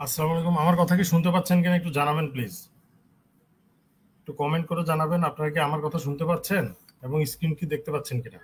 আসসালামু আলাইকুম। আমার কথা কি শুনতে পাচ্ছেন কিনা একটু জানাবেন প্লিজ। একটু কমেন্ট করে জানাবেন আপনারা কি আমার কথা শুনতে পাচ্ছেন এবং স্ক্রিন কি দেখতে পাচ্ছেন কিনা।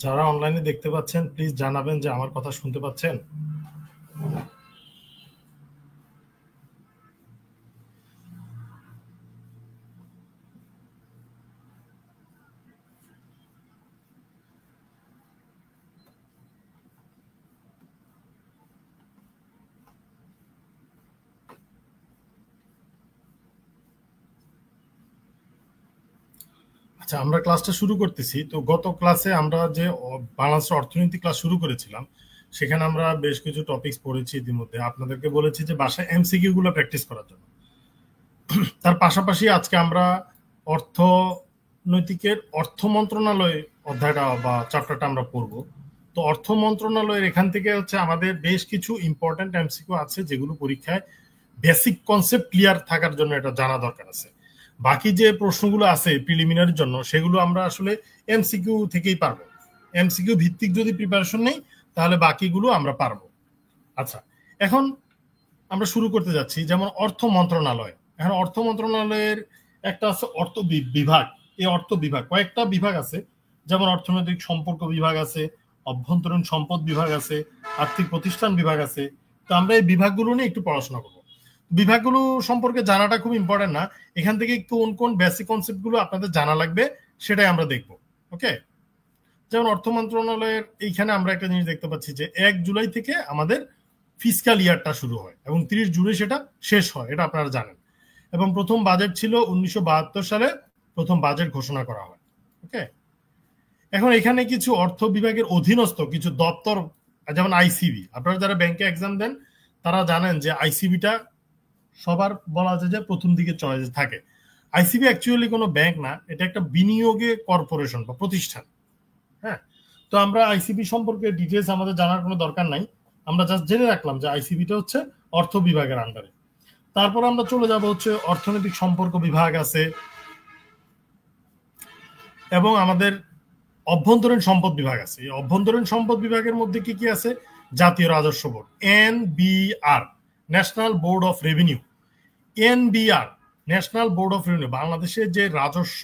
যারা অনলাইনে দেখতে পাচ্ছেন প্লিজ জানাবেন যে আমার কথা শুনতে পাচ্ছেন। আচ্ছা, আমরা ক্লাসটা শুরু করতেছি। তো গত ক্লাসে আমরা যে বাংলাদেশের অর্থনীতি ক্লাস শুরু করেছিলাম, সেখানে আমরা বেশ কিছু টপিকস পড়েছি। ইতিমধ্যে আপনাদেরকে বলেছি যে বাসায় এমসিকিউ গুলো প্র্যাকটিস করার জন্য। তার পাশাপাশি আজকে আমরা অর্থনৈতিকের অর্থ মন্ত্রণালয় অধ্যায়টা বা চ্যাপ্টারটা আমরা পড়ব। তো অর্থ মন্ত্রণালয়ের এখান থেকে হচ্ছে আমাদের বেশ কিছু ইম্পর্টেন্ট এমসিকিউ আছে যেগুলো পরীক্ষায় বেসিক কনসেপ্ট ক্লিয়ার থাকার জন্য এটা জানা দরকার আছে। বাকি যে প্রশ্নগুলো আছে প্রিলিমিনারির জন্য সেগুলো আমরা আসলে এমসিকিউ থেকেই পারবো। এমসিকিউ ভিত্তিক যদি প্রিপারেশন নেই তাহলে বাকিগুলো আমরা পারবো। আচ্ছা, এখন আমরা শুরু করতে যাচ্ছি। যেমন অর্থ মন্ত্রণালয়, এখন অর্থ মন্ত্রণালয়ের একটা আছে অর্থ বিভাগ। এই অর্থ বিভাগ কয়েকটা বিভাগ আছে, যেমন অর্থনৈতিক সম্পর্ক বিভাগ আছে, অভ্যন্তরীণ সম্পদ বিভাগ আছে, আর্থিক প্রতিষ্ঠান বিভাগ আছে। তো আমরা এই বিভাগগুলো নিয়ে একটু পড়াশোনা করবো। বিভাগগুলো সম্পর্কে জানাটা খুব ইম্পর্টেন্ট না, এখান থেকে কোন কোন বেসিক কনসেপ্ট গুলো আপনাদের জানা লাগবে সেটাই আমরা দেখবো। ওকে, যেমন অর্থ মন্ত্রণালয়ের এইখানে আমরা একটা জিনিস দেখতে পাচ্ছি যে 1 জুলাই থেকে আমাদের ফিসকাল ইয়ারটা শুরু হয় এবং 30 জুনে সেটা শেষ হয়, এটা আপনারা জানেন। এবং প্রথম বাজেট ছিল 1972 সালে প্রথম বাজেট ঘোষণা করা হয়। ওকে, এখন এখানে কিছু অর্থ বিভাগের অধীনস্থ কিছু দপ্তর, যেমন আইসিবি। আপনারা যারা ব্যাংকে এক্সাম দেন তারা জানেন যে আইসিবিটা সবার বলা যায় যে প্রথম দিকে চয়েস থাকে। আইসিবি অ্যাকচুয়ালি কোনো ব্যাংক না, এটা একটা বিনিয়োগে কর্পোরেশন বা প্রতিষ্ঠান। হ্যাঁ, তো আমরা আইসিবি সম্পর্কে ডিটেলস আমাদের জানার কোনো দরকার নাই, আমরা জাস্ট জেনে রাখলাম যে আইসিবিটা হচ্ছে অর্থ বিভাগের আন্ডারে। তারপর আমরা চলে যাব হচ্ছে অর্থনৈতিক সম্পর্ক বিভাগ আছে, এবং আমাদের অভ্যন্তরীণ সম্পদ বিভাগ আছে। এই অভ্যন্তরীণ সম্পদ বিভাগের মধ্যে কি কি আছে? জাতীয় রাজস্ব board, NBR, national board of revenue. NBR, national board of revenue, বাংলাদেশের যে রাজস্ব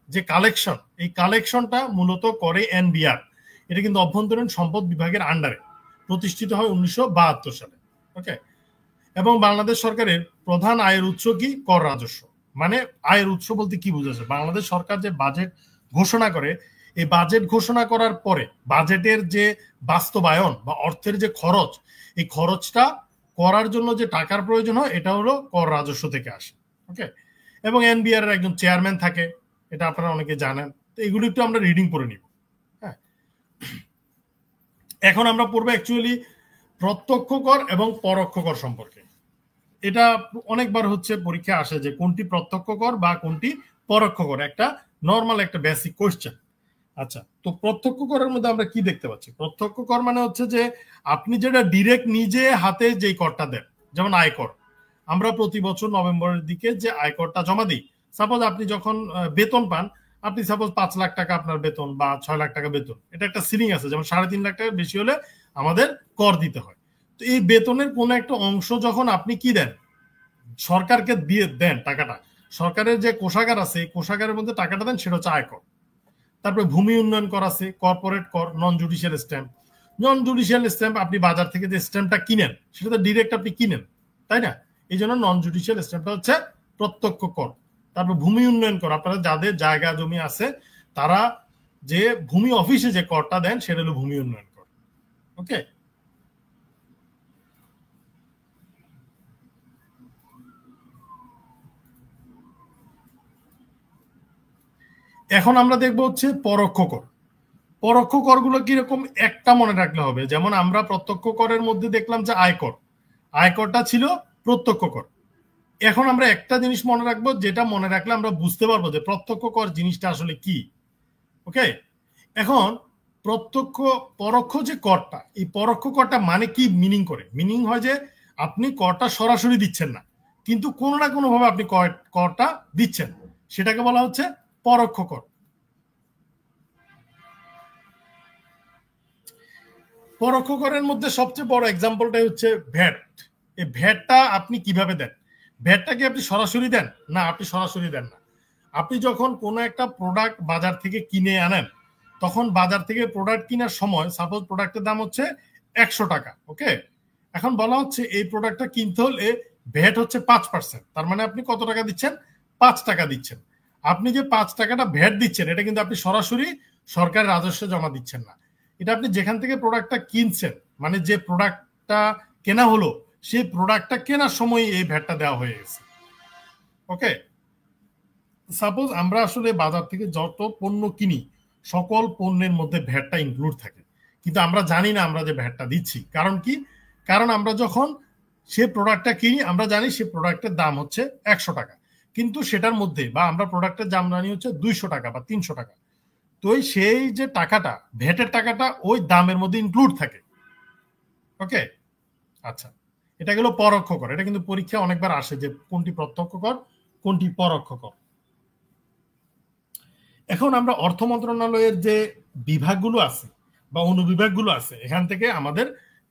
যে কালেকশন, এই কালেকশনটা মূলত করে এনবিআর। এটা কিন্তু অভ্যন্তরীণ সম্পদ বিভাগের আন্ডারে, প্রতিষ্ঠিত হয় 1972 সালে। ওকে, এবং বাংলাদেশ সরকারের প্রধান আয়ের উৎস কি? কর রাজস্ব। মানে আয়ের উৎস বলতে কি বোঝাচ্ছে? বাংলাদেশ সরকার যে বাজেট ঘোষণা করে, এই বাজেট ঘোষণা করার পরে বাজেটের যে বাস্তবায়ন বা অর্থের যে খরচ, এই খরচটা করার জন্য যে টাকার প্রয়োজন হয় এটা হলো কর রাজস্ব থেকে আসে। ওকে, এবং এনবিআর এর একজন চেয়ারম্যান থাকে, এটা আপনারা অনেকে জানেন। তো এগুলো একটু আমরা রিডিং করে নিব। হ্যাঁ, এখন আমরা পড়বো অ্যাকচুয়ালি প্রত্যক্ষ কর এবং পরোক্ষ কর সম্পর্কে। এটা অনেকবার হচ্ছে পরীক্ষা আসে যে কোনটি প্রত্যক্ষ কর বা কোনটি পরোক্ষ কর, একটা নর্মাল একটা বেসিক কোশ্চেন। আচ্ছা, তো প্রত্যক্ষ করের মধ্যে আমরা কি দেখতে পাচ্ছি? প্রত্যক্ষ কর মানে হচ্ছে যে আপনি যেটা ডিরেক্ট নিজে হাতে যেই করটা দেন, যেমন আয়কর। আমরা প্রতি বছর নভেম্বরের দিকে যে আয়করটা জমা দিই, সাপোজ আপনি যখন বেতন পান, আপনি সাপোজ 5 লাখ টাকা আপনার বেতন বা 6 লাখ টাকা বেতন, এটা একটা সিলিং আছে, যেমন 3.5 লাখ টাকার বেশি হলে আমাদের কর দিতে হয়। তো এই বেতনের কোনো একটা অংশ যখন আপনি কি দেন, সরকারকে দিয়ে দেন টাকাটা, সরকারের যে কোষাগার আছে এই কোষাগারের মধ্যে টাকাটা দেন, সেটা হচ্ছে আয়কর। তারপরে ভূমি উন্নয়ন কর আছে, কর্পোরেট কর, নন জুডিশিয়াল স্ট্যাম্প। নন জুডিশিয়াল স্ট্যাম্প আপনি বাজার থেকে যে স্ট্যাম্পটা কিনেন সেটা তো ডিরেক্ট আপনি কিনেন, তাই না? এই জন্য নন জুডিশিয়াল স্ট্যাম্পটা হচ্ছে প্রত্যক্ষ কর। তারপর ভূমি উন্নয়ন কর, আপনারা যাদের জায়গা জমি আছে তারা যে ভূমি অফিসে যে করটা দেন সেটা হলো ভূমি উন্নয়ন কর। ওকে, এখন আমরা দেখবো হচ্ছে পরোক্ষ কর। পরোক্ষ করগুলো কিরকম একটা মনে রাখলে হবে, যেমন আমরা প্রত্যক্ষ করের মধ্যে দেখলাম যে আয়কর, আয়করটা ছিল প্রত্যক্ষ কর। এখন আমরা একটা জিনিস মনে রাখবো, যেটা মনে রাখলে আমরা বুঝতে পারবো যে প্রত্যক্ষ কর জিনিসটা আসলে কি। ওকে, এখন প্রত্যক্ষ পরোক্ষ যে করটা, এই পরোক্ষ করটা মানে কি মিনিং করে? মিনিং হয় যে আপনি করটা সরাসরি দিচ্ছেন না, কিন্তু কোনো না কোনো ভাবে আপনি করটা দিচ্ছেন, সেটাকে বলা হচ্ছে পরোক্ষ কর। পরোক্ষ করের মধ্যে সবচেয়ে বড় এক্সাম্পলটাই হচ্ছে ভ্যাট। এই ভ্যাটটা আপনি কিভাবে দেন? ভ্যাটটা কি আপনি সরাসরি দেন? না, আপনি সরাসরি দেন না। আপনি যখন কোনো একটা প্রোডাক্ট বাজার থেকে কিনে আনেন, তখন বাজার থেকে প্রোডাক্ট কেনার সময় সাপোজ প্রোডাক্টের দাম হচ্ছে 100 টাকা। ওকে, এখন বলা হচ্ছে এই প্রোডাক্টটা কিনতে হলে ভ্যাট হচ্ছে 5%। তার মানে আপনি কত টাকা দিচ্ছেন? 5 টাকা দিচ্ছেন। আপনি যে 5 টাকাটা ভ্যাট দিচ্ছেন, এটা কিন্তু আপনি সরাসরি সরকারের রাজস্বে জমা দিচ্ছেন না। এটা আপনি যেখান থেকে প্রোডাক্টটা কিনছেন, মানে যে প্রোডাক্টটা কেনা হলো, সেই প্রোডাক্টটা কেনার সময় এই ভ্যাটটা দেওয়া হয়ে গেছে। ওকে, সাপোজ আমরা আসলে বাজার থেকে যত পণ্য কিনি, সকল পণ্যের মধ্যে ভ্যাটটা ইনক্লুড থাকে, কিন্তু আমরা জানি না আমরা যে ভ্যাটটা দিচ্ছি। কারণ কি? কারণ আমরা যখন সে প্রোডাক্টটা কিনি, আমরা জানি সে প্রোডাক্টের দাম হচ্ছে 100 টাকা, কিন্তু সেটার মধ্যে বা আমরা প্রোডাক্টের দাম জানি হচ্ছে 200 টাকা বা 300 টাকা। তো সেই যে টাকাটা, ভ্যাটের টাকাটা ওই দামের মধ্যে ইনক্লুড থাকে। ওকে, আচ্ছা, এটা গেল পরোক্ষ কর। এটা কিন্তু পরীক্ষা অনেকবার আসে যে কোনটি প্রত্যক্ষ কর, কোনটি পরোক্ষ কর। এখন আমরা অর্থ মন্ত্রণালয়ের যে বিভাগগুলো আছে বা অনুবিভাগগুলো আছে, এখান থেকে আমাদের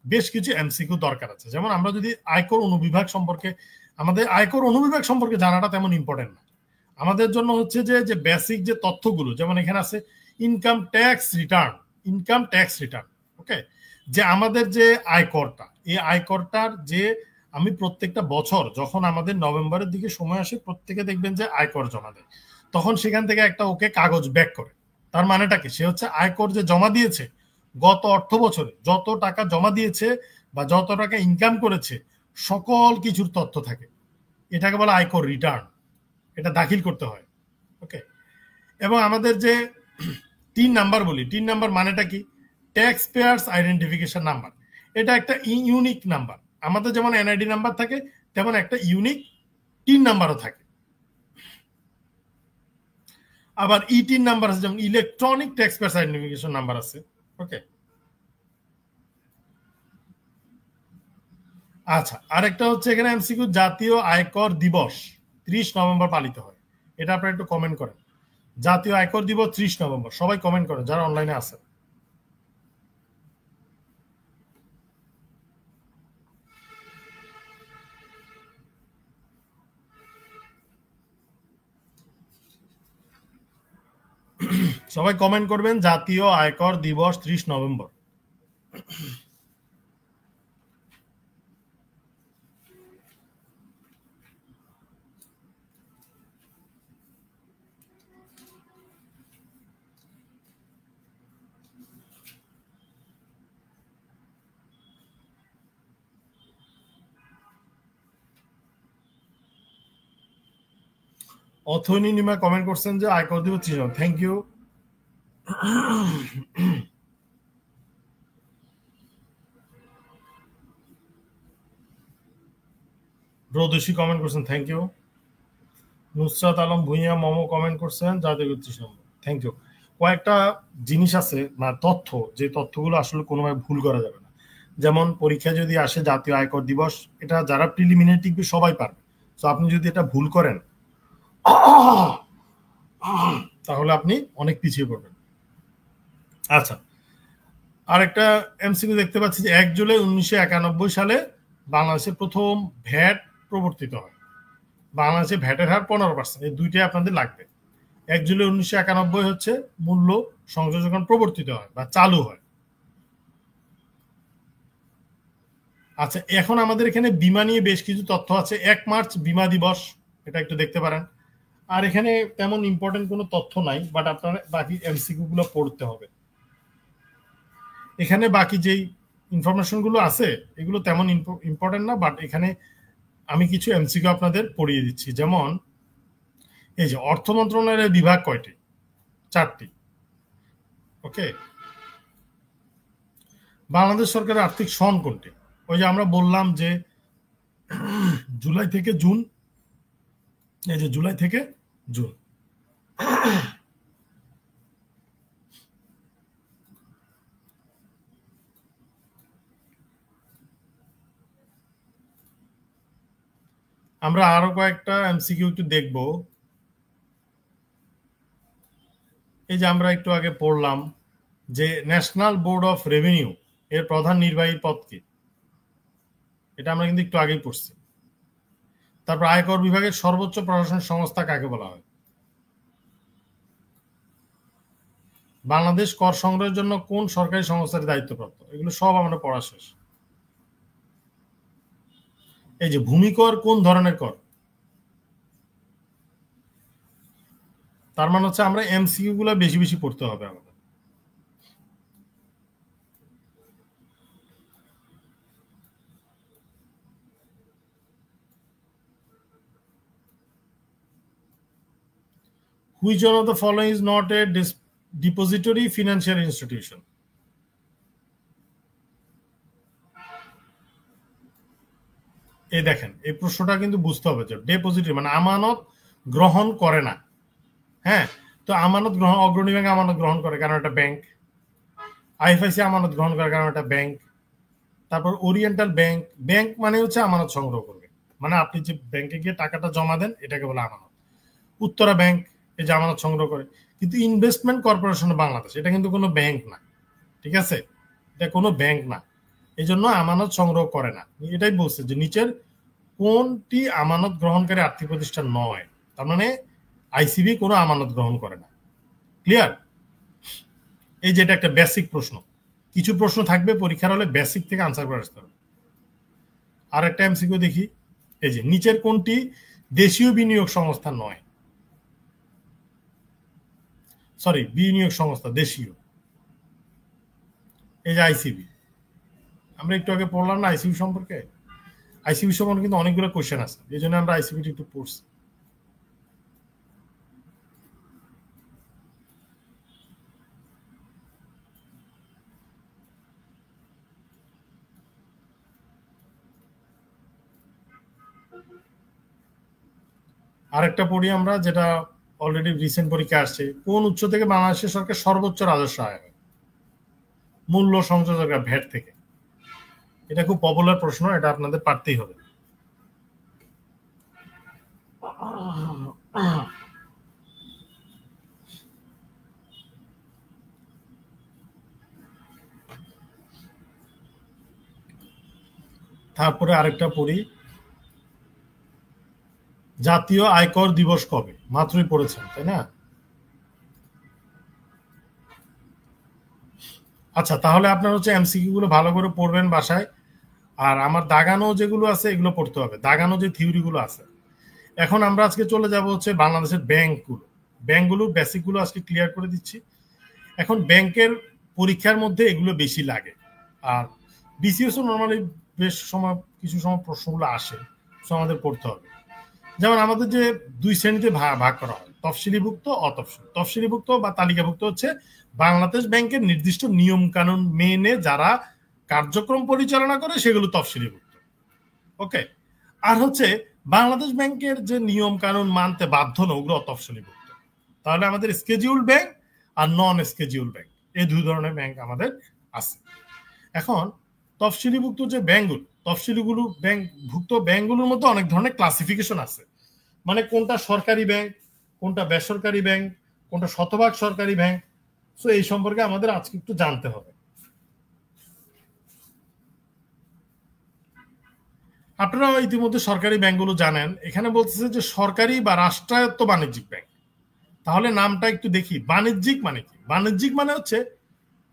বেশ কিছু এমসিকিউ দরকার আছে। যেমন আমরা যদি আয়কর অনুবিভাগ সম্পর্কে, আমাদের আয়কর অনুবিভাগ সম্পর্কে জানাটা তেমন ইম্পর্টেন্ট না। আমাদের জন্য হচ্ছে যে বেসিক যে তথ্যগুলো, যেমন এখানে আছে income tax return. Income tax return, okay, যে আমাদের যে আয়করটা, এই আয়করটার যে আমি প্রত্যেকটা বছর যখন আমাদের নভেম্বরের দিকে সময় আসে, প্রত্যেকে দেখবেন যে আয়কর জমা দেয়, তখন সেখান থেকে একটা ওকে কাগজ ব্যাক করে। তার মানেটা কি? সে হচ্ছে আয়কর যে জমা দিয়েছে গত অর্থ বছরে, যত টাকা জমা দিয়েছে বা যত টাকা ইনকাম করেছে, সকল কিছুর তথ্য থাকে। এটাকে বলা আয়কর রিটার্ন, এটা দাখিল করতে হয়। ওকে, এবং আমাদের যে 3 নাম্বার বলি, 3 নাম্বার মানেটা কি? Tax pairs identification number. এটা একটা ইউনিক নাম্বার। আমাদের যেমন এনআইডি নাম্বার থাকে, তেমন একটা ইউনিক 3 নাম্বারও থাকে। আবার ই3 নাম্বার আছে, যেমন electronic tax pairs identification number আছে। ওকে, আচ্ছা, আরেকটা হচ্ছে এখানে এমসিকিউ, জাতীয় আয়কর দিবস 30 নভেম্বর পালিত হয়। এটা আপনারা একটু কমেন্ট করেন। জাতীয় আয়কর দিবস 30 নভেম্বর, সবাই কমেন্ট করেন যারা অনলাইনে আছেন। সবাই কমেন্ট করবেন জাতীয় আয়কর দিবস 30 নভেম্বর। অথৈনী নিমা কমেন্ট করছেন যে আয়কর দিবস 30 নভেম্বর, থ্যাংক ইউ। ব্রদোষী কমেন্ট করছেন, thank you. Nusrat Alam Bhuiyan Momo comment করছেন জাতীয় 30 নভেম্বর, থ্যাংক ইউ। কয়েকটা জিনিস আছে বা তথ্য, যে তথ্যগুলো আসলে কোনোভাবে ভুল করা যাবে না। যেমন পরীক্ষা যদি আসে জাতীয় আয়কর দিবস, এটা যারা প্রিলিমিনারি টিকবে সবাই পারবে। তো আপনি যদি এটা ভুল করেন, তাহলে আপনি অনেক পিছিয়ে পড়বেন। আচ্ছা, আরেকটা এমসিকিউ দেখতে পাচ্ছি যে 1 জুলাই 1991 সালে বাংলাদেশে প্রথম ভ্যাট প্রবর্তিত হয়। বাংলাদেশে ভ্যাটের হার 15%। এই দুইটাই আপনাদের লাগবে। 1 জুলাই 1991 হচ্ছে মূল্য সংযোজন প্রবর্তিত হয় বা চালু হয়। আচ্ছা, এখন আমাদের এখানে বীমা নিয়ে বেশ কিছু তথ্য আছে। 1 মার্চ বীমা দিবস, এটা একটু দেখতে পারেন। আর এখানে তেমন ইম্পর্টেন্ট কোনো তথ্য নাই, বাট আপনার বাকি এমসিকিউ গুলো পড়তে হবে। এখানে বাকি যেই ইনফরমেশন গুলো আছে এগুলো তেমন ইম্পর্টেন্ট না, বাট এখানে আমি কিছু এমসিকিউ আপনাদের পড়িয়ে দিচ্ছি। যেমন এই যে অর্থ মন্ত্রণালয়ের বিভাগ কয়টি? 4টি। ওকে, বাংলাদেশ সরকারের আর্থিক সন কোনটি? ওই যে আমরা বললাম যে জুলাই থেকে জুন, এই যে জুলাই থেকে জুন। আমরা আরো কয়েকটা এমসিকিউ একটু দেখব। এই যে আমরা একটু আগে পড়লাম যে ন্যাশনাল বোর্ড অফ রেভিনিউ এর প্রধান নির্বাহী পদ কি? এটা আমরা কিন্তু একটু আগেই পড়ছি। তারপর আয়কর বিভাগের সর্বোচ্চ প্রশাসন সংস্থা কাকে বলা হয়? বাংলাদেশ কর সংগ্রহের জন্য কোন সরকারি সংস্থার দায়িত্বপ্রাপ্ত? এগুলো সব আমরা পড়া শেষ। এই যে ভূমি কর কোন ধরনের কর? তার মানে হচ্ছে আমরা এমসিকিউ গুলো বেশি বেশি পড়তে হবে আমাদের। Which one of the following is not a depository financial institution? এই দেখেন, এই প্রশ্নটা কিন্তু বুঝতে হবে যে ডিপোজিটরি মানে আমানত গ্রহণ করে না। হ্যাঁ, তো আমানত গ্রহণ, অগ্রণী ব্যাংক আমানত গ্রহণ করে কারণ এটা ব্যাংক। আইএফআইসি আমানত গ্রহণ করে কারণ এটা ব্যাংক। তারপর ওরিয়েন্টাল ব্যাংক, ব্যাংক মানে হচ্ছে আমানত সংগ্রহ করবে, মানে আপনি যে ব্যাংকে গিয়ে টাকাটা জমা দেন এটাকে বলে আমানত। উত্তরা ব্যাংক এই যে আমানত সংগ্রহ করে। কিন্তু ইনভেস্টমেন্ট কর্পোরেশন বাংলাদেশ এটা কিন্তু কোনো ব্যাংক না, ঠিক আছে, এটা কোনো ব্যাংক না, এই জন্য আমানত সংগ্রহ করে না। এটাই বলছে যে নিচের কোনটি আমানত গ্রহণকারী আর্থিক প্রতিষ্ঠান নয়, তার মানে আইসিবি কোনো আমানত গ্রহণ করে না। ক্লিয়ার? এই যে এটা একটা বেসিক প্রশ্ন, কিছু প্রশ্ন থাকবে পরীক্ষার হলে বেসিক থেকে আনসার করে আসতে হবে। আর একটা এমসিকিউ দেখি, এই যে নিচের কোনটি দেশীয় বিনিয়োগ সংস্থা নয়? সরি, বিনিয়োগ সংস্থা দেশীয়, এই যে আইসিবি। আমরা একটু আগে পড়লাম না আইসিবি সম্পর্কে, আইসিবি সম্পর্কে কিন্তু অনেকগুলো কোশ্চেন আছে, এই জন্য আমরা আইসিবি একটু পড়ছি। আরেকটা পড়ি আমরা, যেটা অলরেডি রিসেন্ট পরীক্ষা আসছে, কোন উৎস থেকে বাংলাদেশের সরকার সর্বোচ্চ রাজস্ব আয় হয়? মূল্য সংযোজক ভ্যাট থেকে। এটা খুব পপুলার প্রশ্ন, এটা আপনাদের পারতেই হবে। তারপরে আরেকটা পড়ি, জাতীয় আয়কর দিবস কবে? মাত্রই পড়েছেন তাই না? আচ্ছা, তাহলে আপনার হচ্ছে এমসিকিউ গুলো ভালো করে পড়বেন বাসায়, আর আমার দাগানো যেগুলো আছে এগুলো পড়তে হবে, দাগানো যে থিওরি গুলো আছে। এখন আমরা আজকে চলে যাব হচ্ছে বাংলাদেশের ব্যাংকগুলো, ব্যাংকগুলোর বেসিক গুলো আজকে ক্লিয়ার করে দিচ্ছি। এখন ব্যাংকের পরীক্ষার মধ্যে এগুলো বেশি লাগে, আর বিসিএসও নর্মালি বেশ সময় কিছু সময় প্রশ্নগুলো আসে, সো আমাদের পড়তে হবে। যেমন আমাদের যে দুই শ্রেণীতে ভাগ করা হয়, তফসিলিভুক্ত, অতফসিল। তফসিলিভুক্ত বা তালিকাভুক্ত হচ্ছে বাংলাদেশ ব্যাংকের নির্দিষ্ট নিয়ম কানুন মেনে যারা কার্যক্রম পরিচালনা করে সেগুলো তফসিলিভুক্ত। ওকে, আর হচ্ছে বাংলাদেশ ব্যাংকের যে নিয়ম কানুন মানতে বাধ্য না ওগুলো অতফসিলিভুক্ত। তাহলে আমাদের স্কেজিউল ব্যাংক আর নন স্কেজিউল ব্যাংক, এই দুই ধরনের ব্যাংক আমাদের আছে। এখন তফসিলিভুক্ত যে ব্যাংকগুলো, তফসিলিগুলো ভুক্ত ব্যাংকগুলোর মধ্যে অনেক ধরনের ক্লাসিফিকেশন আছে, মানে কোনটা সরকারি ব্যাংক, কোনটা বেসরকারি ব্যাংক, কোনটা শতভাগ সরকারি ব্যাংক। সো এই সম্পর্কে আমাদের আজকে একটু জানতে হবে। আপনারা ইতিমধ্যে সরকারি ব্যাংকগুলো জানেন, এখানে বলতেছে যে সরকারি বা রাষ্ট্রায়ত্ত বাণিজ্যিক ব্যাংক। তাহলে নামটা একটু দেখি, বাণিজ্যিক মানে কি? বাণিজ্যিক মানে হচ্ছে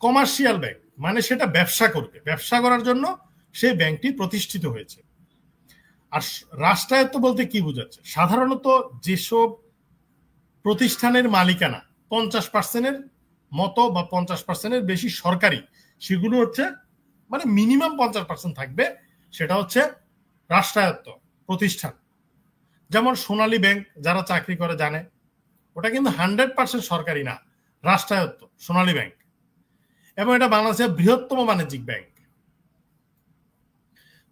কমার্শিয়াল ব্যাংক, মানে সেটা ব্যবসা করবে, ব্যবসা করার জন্য সেই ব্যাংকটি প্রতিষ্ঠিত হয়েছে। আর রাষ্ট্রায়ত্ত বলতে কি বোঝাচ্ছে? সাধারণত যেসব প্রতিষ্ঠানের মালিকানা 50% মতো বা 50% বেশি সরকারি, সেগুলো হচ্ছে মানে মিনিমাম 50% থাকবে, সেটা হচ্ছে রাষ্ট্রায়ত্ত প্রতিষ্ঠান। যেমন সোনালী ব্যাংক, যারা চাকরি করে জানে, ওটা কিন্তু 100% সরকারি না, রাষ্ট্রায়ত্ত সোনালী ব্যাংক, এবং এটা বাংলাদেশের বৃহত্তম বাণিজ্যিক ব্যাংক।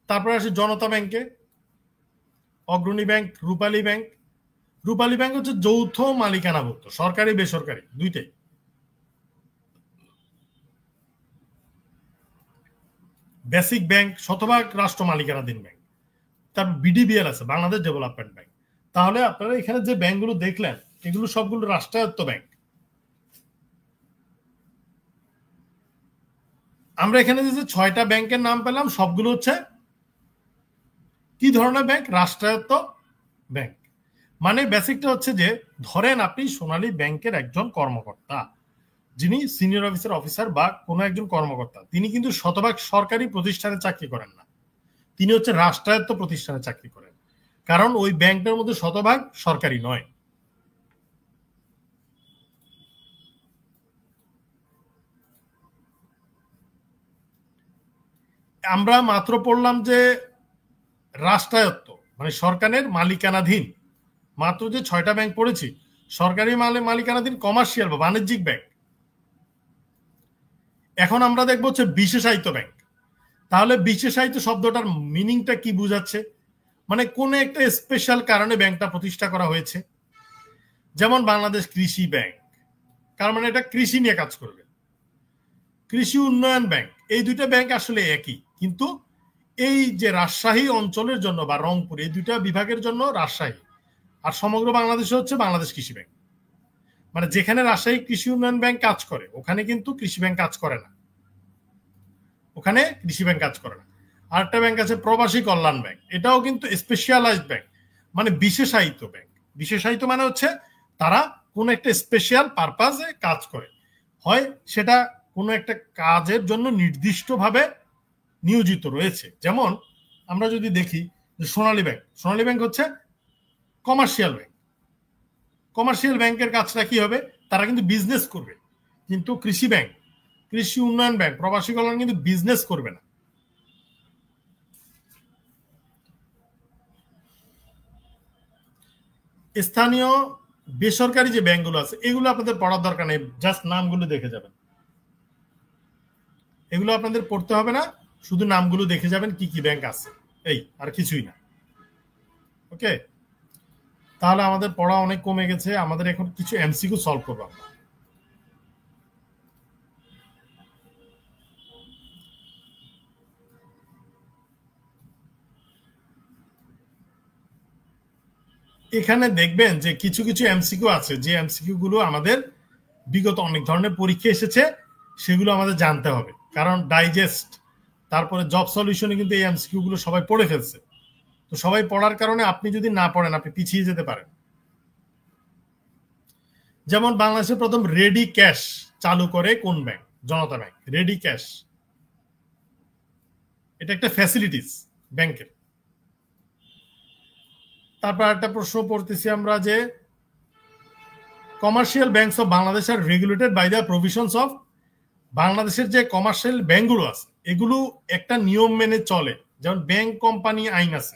তারপরে আসে জনতা ব্যাংকে, অগ্রণী ব্যাংক, রূপালী ব্যাংক। রূপালী ব্যাংক হচ্ছে যৌথ মালিকানাভুক্ত, সরকারি বেসরকারি দুইটাই। বেসিক ব্যাংক শতভাগ রাষ্ট্র মালিকানাধীন ব্যাংক। তারপর বিডিবিএল আছে, বাংলাদেশ ডেভেলপমেন্ট ব্যাংক। তাহলে আপনারা এখানে যে ব্যাংকগুলো দেখলেন এগুলো সবগুলো রাষ্ট্রায়ত্ত ব্যাংক। আমরা এখানে যে 6টা ব্যাংকের নাম পেলাম সবগুলো হচ্ছে কি ধরনের ব্যাংক? রাষ্ট্রায়ত্ত ব্যাংক। মানে বেসিকটা হচ্ছে যে ধরেন আপনি সোনালী ব্যাংকের একজন কর্মকর্তা, যিনি সিনিয়র অফিসার বা কোনো একজন কর্মকর্তা, তিনি কিন্তু শতভাগ সরকারি প্রতিষ্ঠানে চাকরি করেন না, তিনি হচ্ছে রাষ্ট্রায়ত্ত প্রতিষ্ঠানে চাকরি করেন, কারণ ওই ব্যাংকটার মধ্যে শতভাগ সরকারি নয়। আমরা মাত্র পড়লাম যে রাষ্ট্রায়ত্ত মানে সরকারের মালিকানাধীন, মাত্র যে 6টা ব্যাংক পড়েছি সরকারি মালিকানাধীন কমার্শিয়াল বা বাণিজ্যিক ব্যাংক। এখন আমরা দেখবো হচ্ছে বিশেষায়িত ব্যাংক। তাহলে বিশেষায়িত শব্দটার মিনিংটা কি বোঝাচ্ছে? মানে কোন একটা স্পেশাল কারণে ব্যাংকটা প্রতিষ্ঠা করা হয়েছে। যেমন বাংলাদেশ কৃষি ব্যাংক, কারণ মানে এটা কৃষি নিয়ে কাজ করবে। কৃষি উন্নয়ন ব্যাংক, এই দুইটা ব্যাংক আসলে একই, কিন্তু এই যে রাজশাহী অঞ্চলের জন্য বা রংপুর, এই দুইটা বিভাগের জন্য রাজশাহী, আর সমগ্র বাংলাদেশে হচ্ছে বাংলাদেশ কৃষি ব্যাংক। মানে যেখানে রাজশাহী কৃষি উন্নয়ন ব্যাংক কাজ করে ওখানে কিন্তু কৃষি ব্যাংক কাজ করে না, ওখানে কৃষি ব্যাংক কাজ করে না। আরেকটা ব্যাংক আছে প্রবাসী কল্যাণ ব্যাংক, এটাও কিন্তু স্পেশালাইজড ব্যাংক, মানে বিশেষায়িত ব্যাংক। বিশেষায়িত মানে হচ্ছে তারা কোন একটা স্পেশাল পারপাজে কাজ করে, হয় সেটা কোনো একটা কাজের জন্য নির্দিষ্টভাবে নিয়োজিত রয়েছে। যেমন আমরা যদি দেখি যে সোনালী ব্যাংক হচ্ছে কমার্শিয়াল ব্যাংক। কমার্শিয়াল ব্যাংকের কাজটা কি হবে? তারা কিন্তু বিজনেস করবে, কিন্তু কৃষি ব্যাংক, কৃষি উন্নয়ন ব্যাংক, প্রবাসী কল্যাণ কিন্তু বিজনেস করবে না। স্থানীয় বেসরকারি যে ব্যাংকগুলো আছে এগুলো আপনাদের পড়ার দরকার নেই, জাস্ট নামগুলো দেখে যাবেন। এগুলো আপনাদের পড়তে হবে না, শুধু নামগুলো দেখে যাবেন কি কি ব্যাংক আছে, এই আর কিছুই না। ওকে, তাহলে আমাদের পড়া অনেক কমে গেছে, আমাদের এখন কিছু এমসিকিউ সলভ করবো আমরা। এখানে দেখবেন যে কিছু কিছু এমসিকিউ আছে, যে এমসিকিউ গুলো আমাদের বিগত অনেক ধরনের পরীক্ষা এসেছে, সেগুলো আমাদের জানতে হবে, কারণ ডাইজেস্ট তারপরে জব সলিউশনে কিন্তু এই এমসিকিউ গুলো সবাই পড়ে ফেলছে। তো সবাই পড়ার কারণে আপনি যদি না পড়েন আপনি পিছিয়ে যেতে পারেন। যেমন বাংলাদেশের প্রথম রেডি ক্যাশ চালু করে কোন ব্যাংক? জনতা ব্যাংক। রেডি ক্যাশ এটা একটা ফ্যাসিলিটিস ব্যাংকের। তারপর একটা প্রশ্ন পড়তেছি আমরা যে commercial banks of Bangladesh are regulated by the provisions of, বাংলাদেশের যে কমার্শিয়াল ব্যাংকগুলো আছে এগুলো একটা নিয়ম মেনে চলে। যেমন ব্যাংক কোম্পানি আইন আছে,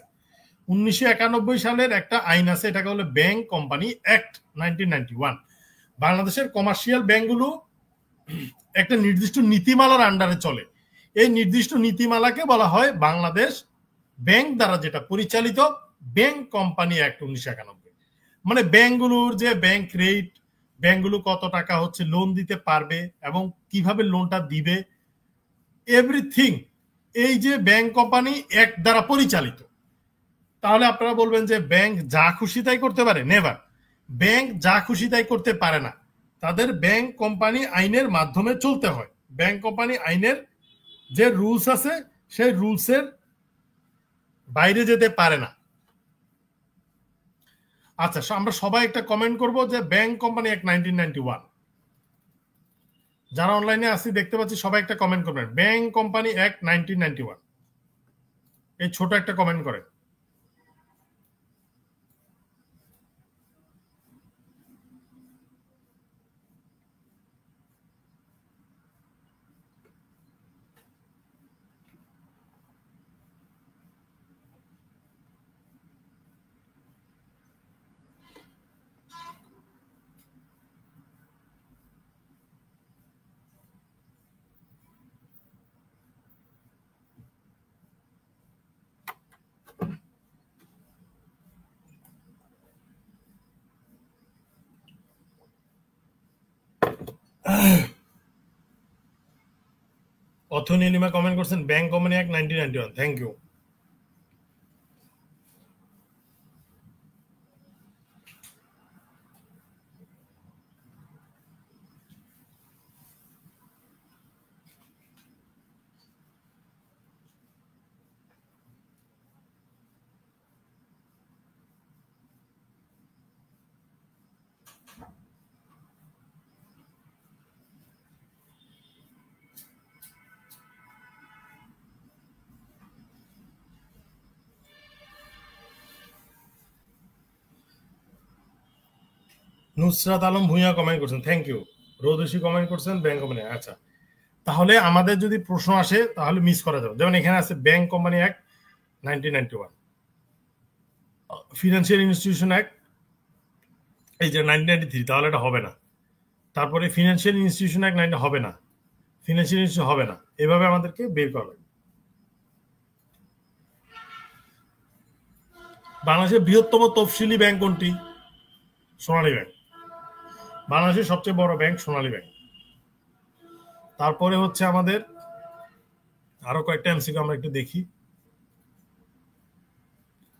1991 সালের একটা আইন আছে, এটাকে বলে ব্যাংক কোম্পানি অ্যাক্ট 1991। বাংলাদেশের কমার্শিয়াল ব্যাংকগুলো একটা নির্দিষ্ট নীতিমালার আন্ডারে চলে। এই নির্দিষ্ট নীতিমালাকে বলা হয় বাংলাদেশ ব্যাংক দ্বারা যেটা পরিচালিত ব্যাংক কোম্পানি অ্যাক্ট 1991। মানে ব্যাংকগুলোর যে ব্যাংক রেট, ব্যাংকগুলো কত টাকা হচ্ছে লোন দিতে পারবে এবং কিভাবে লোনটা দিবে, এভরিথিং এই যে ব্যাংক কোম্পানি অ্যাক্ট দ্বারা পরিচালিত। তাহলে আপনারা বলবেন যে ব্যাংক যা খুশি তাই করতে পারে? নেভার। ব্যাংক যা খুশি তাই করতে পারে না, তাদের ব্যাংক কোম্পানি আইনের মাধ্যমে চলতে হয়। ব্যাংক কোম্পানি আইনের যে রুলস আছে সেই রুলসের বাইরে যেতে পারে না। আচ্ছা, আমরা সবাই একটা কমেন্ট করব যে ব্যাংক কোম্পানি অ্যাক্ট 1991। যারা অনলাইনে আসি দেখতে পাচ্ছি সবাই একটা কমেন্ট করবেন, ব্যাংক কোম্পানি অ্যাক্ট 1991, এই ছোট একটা কমেন্ট করেন। অথনীলিমা কমেন্ট করছেন bank company act 1991, thank you. Nusrat Alam Bhuiyan comment করছেন, থ্যাংক ইউ। রোদসী কমেন্ট করছেন ব্যাংক কোম্পানি। আচ্ছা, তাহলে আমাদের যদি প্রশ্ন আসে তাহলে মিস করা যাবে। যেমন এখানে আছে bank company act 1991, financial institution act এই যে 1993, তাহলে এটা হবে না। তারপরে ফিনান্সিয়াল ইনস্টিটিউশন অ্যাক্ট 9 হবে না, ফিনান্সিয়াল ইনস্টিটিউশন হবে না, এভাবে আমাদেরকে বের করা লাগবে। বাংলাদেশের বৃহত্তম তফসিলি ব্যাংক কোনটি? সোনালী ব্যাংক। বাংলাদেশের সবচেয়ে বড় ব্যাংক সোনালী ব্যাংক। তারপরে হচ্ছে আমাদের আরো কয়েকটা এমসিকিউ আমরা একটু দেখি।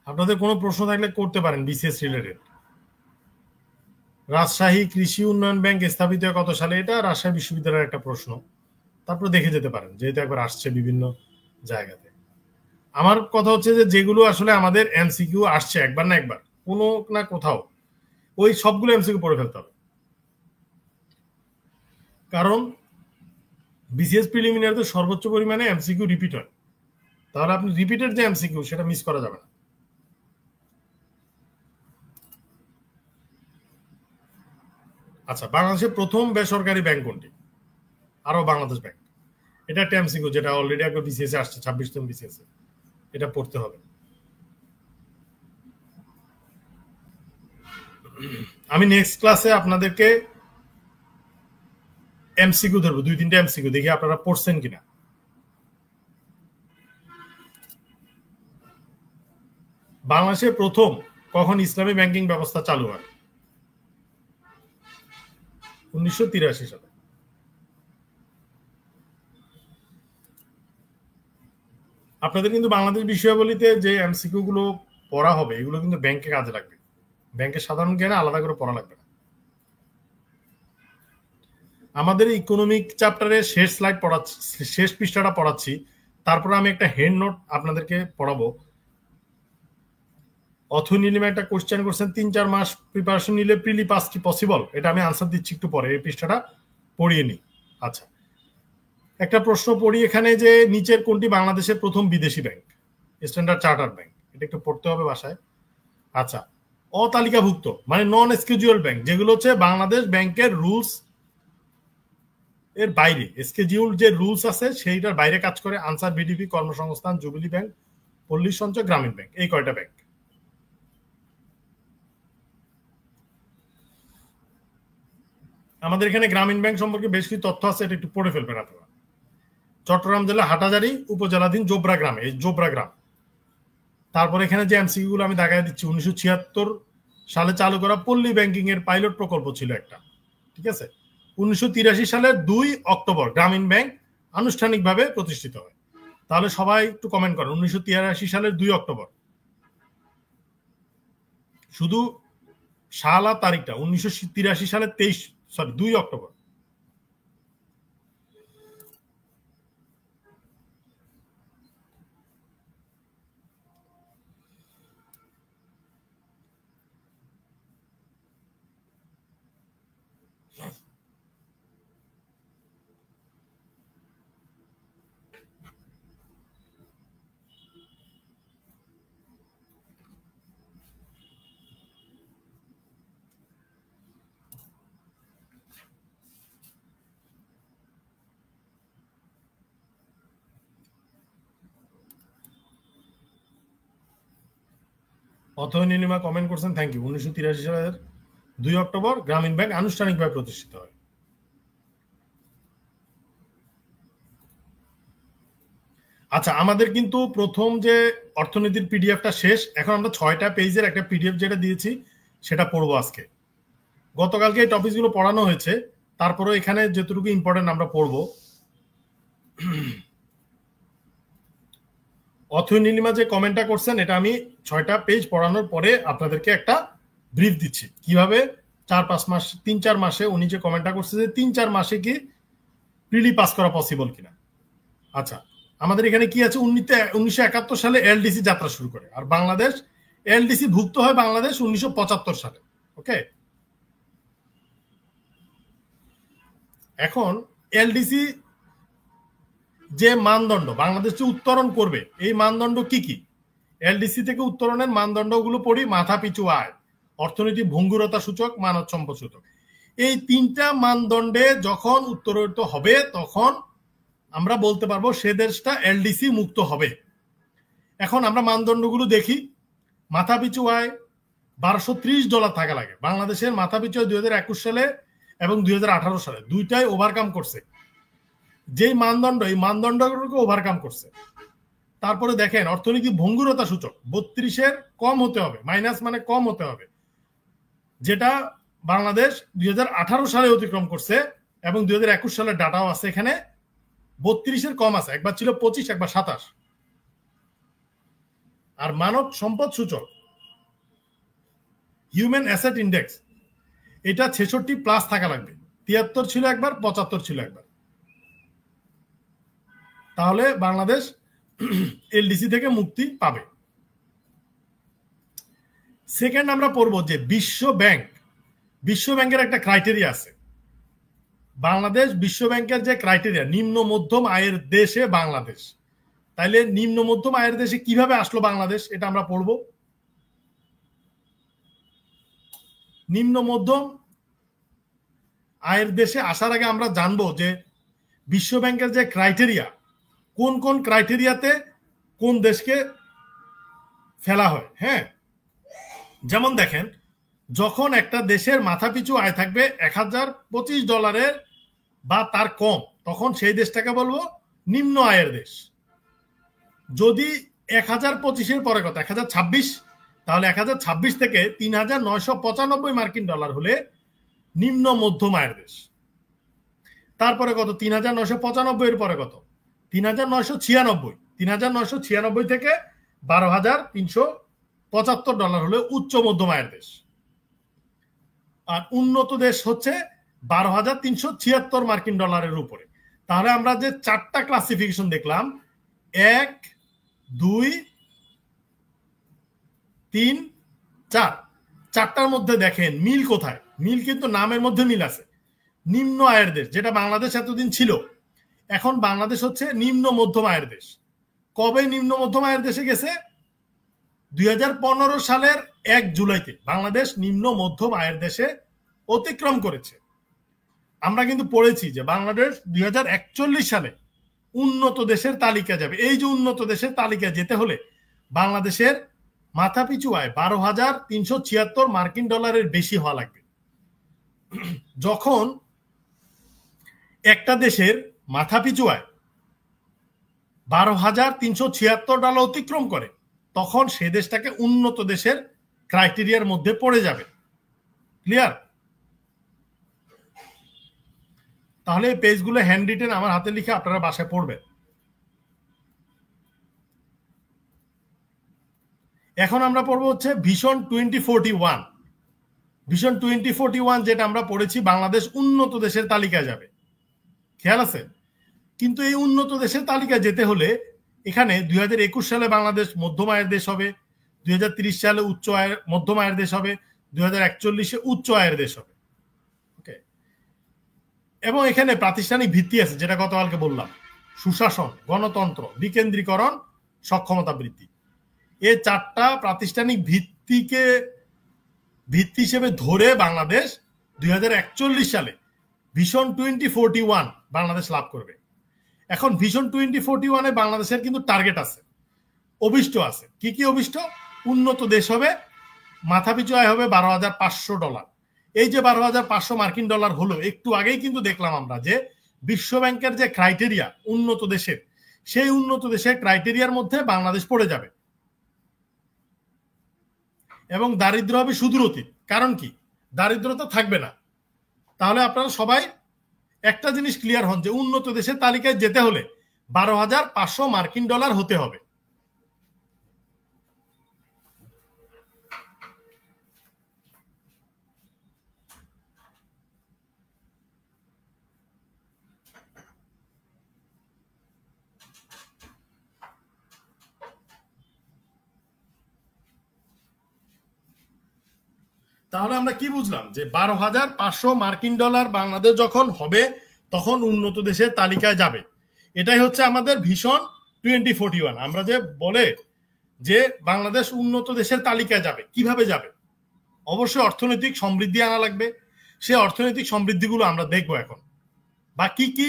আপনাদের কোনো প্রশ্ন থাকলে করতে পারেন বিসিএস রিলেটেড। রাজশাহী কৃষি উন্নয়ন ব্যাংক স্থাপিত হয় কত সালে? এটা রাজশাহী বিশ্ববিদ্যালয়ের একটা প্রশ্ন, তারপর দেখে যেতে পারেন, যেহেতু একবার আসছে বিভিন্ন জায়গাতে। আমার কথা হচ্ছে যে যেগুলো আসলে আমাদের এমসিকিউ আসছে একবার না একবার কোনো না কোথাও, ওই সবগুলো এমসিকিউ পড়ে ফেলতে হবে। কারণ বিসিএস প্রিলিমিনারিতে সর্বোচ্চ পরিমাণে এমসিকিউ রিপিট হয়, তাহলে আপনি রিপিটেড যে এমসিকিউ সেটা মিস করা যাবে না। আচ্ছা, বাংলাদেশের প্রথম বেসরকারি ব্যাংক কোনটি? আরো বাংলাদেশ ব্যাংক। এটা একটা এমসিকিউ যেটা অলরেডি একবার বিসিএস আসছে, 26তম বিসিএস, এটা পড়তে হবে। আমি নেক্সট ক্লাসে আপনাদেরকে এমসিকিউ ধরবো, 2-3টা এমসিকিউ, দেখি আপনারা পড়ছেন কিনা। বাংলাদেশে প্রথম কখন ইসলামী ব্যাংকিং ব্যবস্থা চালু হয়? 1983 সালে। আপনাদের কিন্তু বাংলাদেশ বিষয়াবলীতে যে এমসিকিউ গুলো পড়া হবে এগুলো কিন্তু ব্যাংকে কাজে লাগবে, ব্যাংকের সাধারণ জ্ঞানে আলাদা করে পড়া লাগবে না। আমাদের ইকোনমিক চ্যাপ্টারে শেষ স্লাইড পড়াচ্ছি, শেষ পৃষ্ঠাটা পড়াচ্ছি, তারপরে আমি একটা হেড নোট আপনাদেরকে পড়াবো। অথনীলিমা একটা কোশ্চেন করছেন, 3-4 মাস প্রিপারেশন নিলে প্রিলি পাস কি পসিবল? এটা আমি আনসার দিচ্ছি একটু পরে, এই পৃষ্ঠাটা পড়িয়ে নিই। আচ্ছা, একটা প্রশ্ন পড়ি এখানে, যে নিচের কোনটি বাংলাদেশের প্রথম বিদেশি ব্যাংক? Standard chartered bank. এটা একটু পড়তে হবে বাসায়। আচ্ছা, অতালিকাভুক্ত মানে নন স্কেজুয়াল ব্যাংক, যেগুলো হচ্ছে বাংলাদেশ ব্যাংকের রুলস এর বাইরে, স্কেজিউল যে রুলস আছে সেইটার বাইরে কাজ করে। আনসার বিডিপি, কর্মসংস্থান, জুবিলি ব্যাংক, পল্লী সঞ্চয়, গ্রামীণ ব্যাংক, এই কয়টা ব্যাংক। আমাদের এখানে গ্রামীণ ব্যাংক সম্পর্কে বেশ কিছু তথ্য আছে, এটা একটু পড়ে ফেলবেন আপনারা। চট্টগ্রাম জেলা হাটাজারি উপজেলাধীন জোবরা গ্রাম, এই জোবরা গ্রাম। তারপর এখানে যে এমসিকিউ গুলো আমি দেখাই দিচ্ছি, 1976 সালে চালু করা পল্লী ব্যাংকিং এর পাইলট প্রকল্প ছিল একটা, ঠিক আছে। 1983 সালের 2 অক্টোবর গ্রামীণ ব্যাংক আনুষ্ঠানিকভাবে প্রতিষ্ঠিত হয়। তাহলে সবাই একটু কমেন্ট করেন, 1983 সালের 2 অক্টোবর, শুধু সাল আর তারিখটা, 1983 সালের 2 অক্টোবর। অথনীলিমা কমেন্ট করছেন, থ্যাংক ইউ। 1983 সালের 2 অক্টোবর গ্রামীণ ব্যাংক আনুষ্ঠানিকভাবে প্রতিষ্ঠিত হয়। আচ্ছা, আমাদের কিন্তু প্রথম যে অর্থনীতির পিডিএফটা শেষ, এখন আমরা 6টা পেজের একটা পিডিএফ যেটা দিয়েছি সেটা পড়বো আজকে। গতকালকে এই টপিকগুলো পড়ানো হয়েছে, তারপরে এখানে যেটুকু ইম্পর্টেন্ট আমরা পড়বো। অথৈ নীলিমা যে কমেন্টটা করছেন এটা আমি 6টা পেজ পড়ানোর পরে আপনাদেরকে একটা ব্রিফ দিচ্ছি কিভাবে 4-5 মাস 3-4 মাসে উনি যে কমেন্টটা করছে যে 3-4 মাসে কি প্রিলি পাস করা পসিবল কিনা। আচ্ছা, আমাদের এখানে কি আছে, 1971 সালে এলডিসি যাত্রা শুরু করে, আর বাংলাদেশ এলডিসি ভুক্ত হয় বাংলাদেশ 1975 সালে। ওকে, এখন এলডিসি যে মানদণ্ড বাংলাদেশ যে উত্তরণ করবে, এই মানদণ্ড কি কি? এলডিসি থেকে উত্তরণের মানদণ্ডগুলো পড়ি। মাথা পিছু আয়, অর্থনীতি ভঙ্গুরতা সূচক, মানব সম্পদ সূচক। এই 3টা মানদণ্ডে যখন উত্তরিত হবে তখন আমরা বলতে পারবো সে দেশটা এলডিসি মুক্ত হবে। এখন আমরা মানদণ্ডগুলো দেখি। মাথা পিছু আয় $1230 থাকা লাগে। বাংলাদেশের মাথা পিছু 2021 সালে এবং 2018 সালে দুইটাই ওভারকাম করছে। যেই মানদণ্ড, এই মানদণ্ডগুলোকে ওভারকাম করছে। তারপরে দেখেন অর্থনীতি ভঙ্গুরতা সূচক 32-এর কম হতে হবে, মাইনাস মানে কম হতে হবে, যেটা বাংলাদেশ 2018 সালে অতিক্রম করছে এবং 2021 সালের ডাটাও আছে এখানে। 32-এর কম আছে, একবার ছিল 25, একবার 27। আর মানব সম্পদ সূচক হিউম্যান অ্যাসেট ইন্ডেক্স, এটা 66 প্লাস থাকা লাগবে। 73 ছিল একবার, 75 ছিল একবার। তাহলে বাংলাদেশ এলডিসি থেকে মুক্তি পাবে। সেকেন্ড আমরা পড়বো যে বিশ্ব ব্যাংকের একটা ক্রাইটেরিয়া আছে। বাংলাদেশ বিশ্ব ব্যাংকের যে ক্রাইটেরিয়া, নিম্ন মধ্যম আয়ের দেশে বাংলাদেশ। তাইলে নিম্ন মধ্যম আয়ের দেশে কিভাবে আসলো বাংলাদেশ, এটা আমরা পড়বো। নিম্ন মধ্যম আয়ের দেশে আসার আগে আমরা জানবো যে বিশ্ব ব্যাংকের যে ক্রাইটেরিয়া, কোন কোন ক্রাইটেরিয়াতে কোন দেশকে ফেলা হয়। হ্যাঁ, যেমন দেখেন, যখন একটা দেশের মাথাপিছু আয় থাকবে $1025 বা তার কম, তখন সেই দেশটাকে বলবো নিম্ন আয়ের দেশ। যদি 1025-এর পরে কত, 1026, তাহলে 1026 থেকে $3995 হলে নিম্ন মধ্যম আয়ের দেশ। তারপরে কত, 3995 এর পরে কত, 3996। 3996 থেকে $12,375 হলে উচ্চ মধ্যম আয়ের দেশ। আর উন্নত দেশ হচ্ছে $12,376 উপরে। তাহলে আমরা যে 4টা ক্লাসিফিকেশন দেখলাম, 1, 2, 3, 4, 4টার মধ্যে দেখেন মিল কোথায়। মিল কিন্তু নামের মধ্যে মিল আছে। নিম্ন আয়ের দেশ, যেটা বাংলাদেশ এতদিন ছিল, এখন বাংলাদেশ হচ্ছে নিম্ন মধ্যম আয়ের দেশ। কবে নিম্ন মধ্যম আয়ের দেশে গেছে? 2015 সালের 1 জুলাইতে বাংলাদেশ নিম্ন মধ্যম আয়ের দেশে অতিক্রম করেছে। আমরা কিন্তু পড়েছি যে বাংলাদেশ 2041 সালে উন্নত দেশের তালিকা যাবে। এই যে উন্নত দেশের তালিকা যেতে হলে বাংলাদেশের মাথাপিছু আয় $12,376 বেশি হওয়া লাগবে। যখন একটা দেশের মাথাপিছু আয় $12,376 অতিক্রম করে, তখন সে দেশটাকে উন্নত দেশের ক্রাইটেরিয়ার মধ্যে পড়ে যাবে। ক্লিয়ার? তাহলে এই পেজগুলো হ্যান্ড রিটেন আমার হাতে লিখে আপনারা বাসায় পড়বেন। এখন আমরা পড়বো হচ্ছে ভিশন 2041। ভিশন 2041 যেটা আমরা পড়েছি, বাংলাদেশ উন্নত দেশের তালিকায় যাবে। খেয়াল আছে? কিন্তু এই উন্নত দেশের তালিকায় যেতে হলে এখানে 2021 সালে বাংলাদেশ মধ্যম আয়ের দেশ হবে, 2030 সালে উচ্চ আয়ের মধ্যম আয়ের দেশ হবে, 2041-এ উচ্চ আয়ের দেশ হবে। ওকে, এবং এখানে প্রাতিষ্ঠানিক ভিত্তি আছে, যেটা গতকালকে বললাম, সুশাসন, গণতন্ত্র, বিকেন্দ্রীকরণ, সক্ষমতা বৃদ্ধি। এই 4টা প্রাতিষ্ঠানিক ভিত্তিকে ভিত্তি হিসেবে ধরে বাংলাদেশ 2041 সালে ভিশন 2041 বাংলাদেশ লাভ করবে। এখন ভিশন 2041-এ বাংলাদেশের কিন্তু টার্গেট আছে, অভিষ্ট আছে। কি কি অভিষ্ট? উন্নত দেশ হবে, মাথাপিছু আয় হবে $12,500। এই যে $12,500 হলো, একটু আগেই কিন্তু দেখলাম আমরা যে বিশ্ব ব্যাংকের যে ক্রাইটেরিয়া উন্নত দেশের, সেই উন্নত দেশের ক্রাইটেরিয়ার মধ্যে বাংলাদেশ পড়ে যাবে। এবং দারিদ্র হবে সুদূর অতীত। কারণ কি? দারিদ্রতা থাকবে না। তাহলে আপনারা সবাই একটা জিনিস ক্লিয়ার হন যে উন্নত দেশের তালিকায় যেতে হলে $12,500 হতে হবে। তাহলে আমরা কি বুঝলাম যে 12,500 মার্কিন ডলার বাংলাদেশ যখন হবে তখন উন্নত দেশের তালিকায় যাবে। এটাই হচ্ছে আমাদের ভিশন 2041। আমরা যে বলে যে বাংলাদেশ উন্নত দেশের তালিকায় যাবে, কিভাবে যাবে? অবশ্যই অর্থনৈতিক সমৃদ্ধি আনা লাগবে। সে অর্থনৈতিক সমৃদ্ধিগুলো আমরা দেখবো এখন, বা কি কি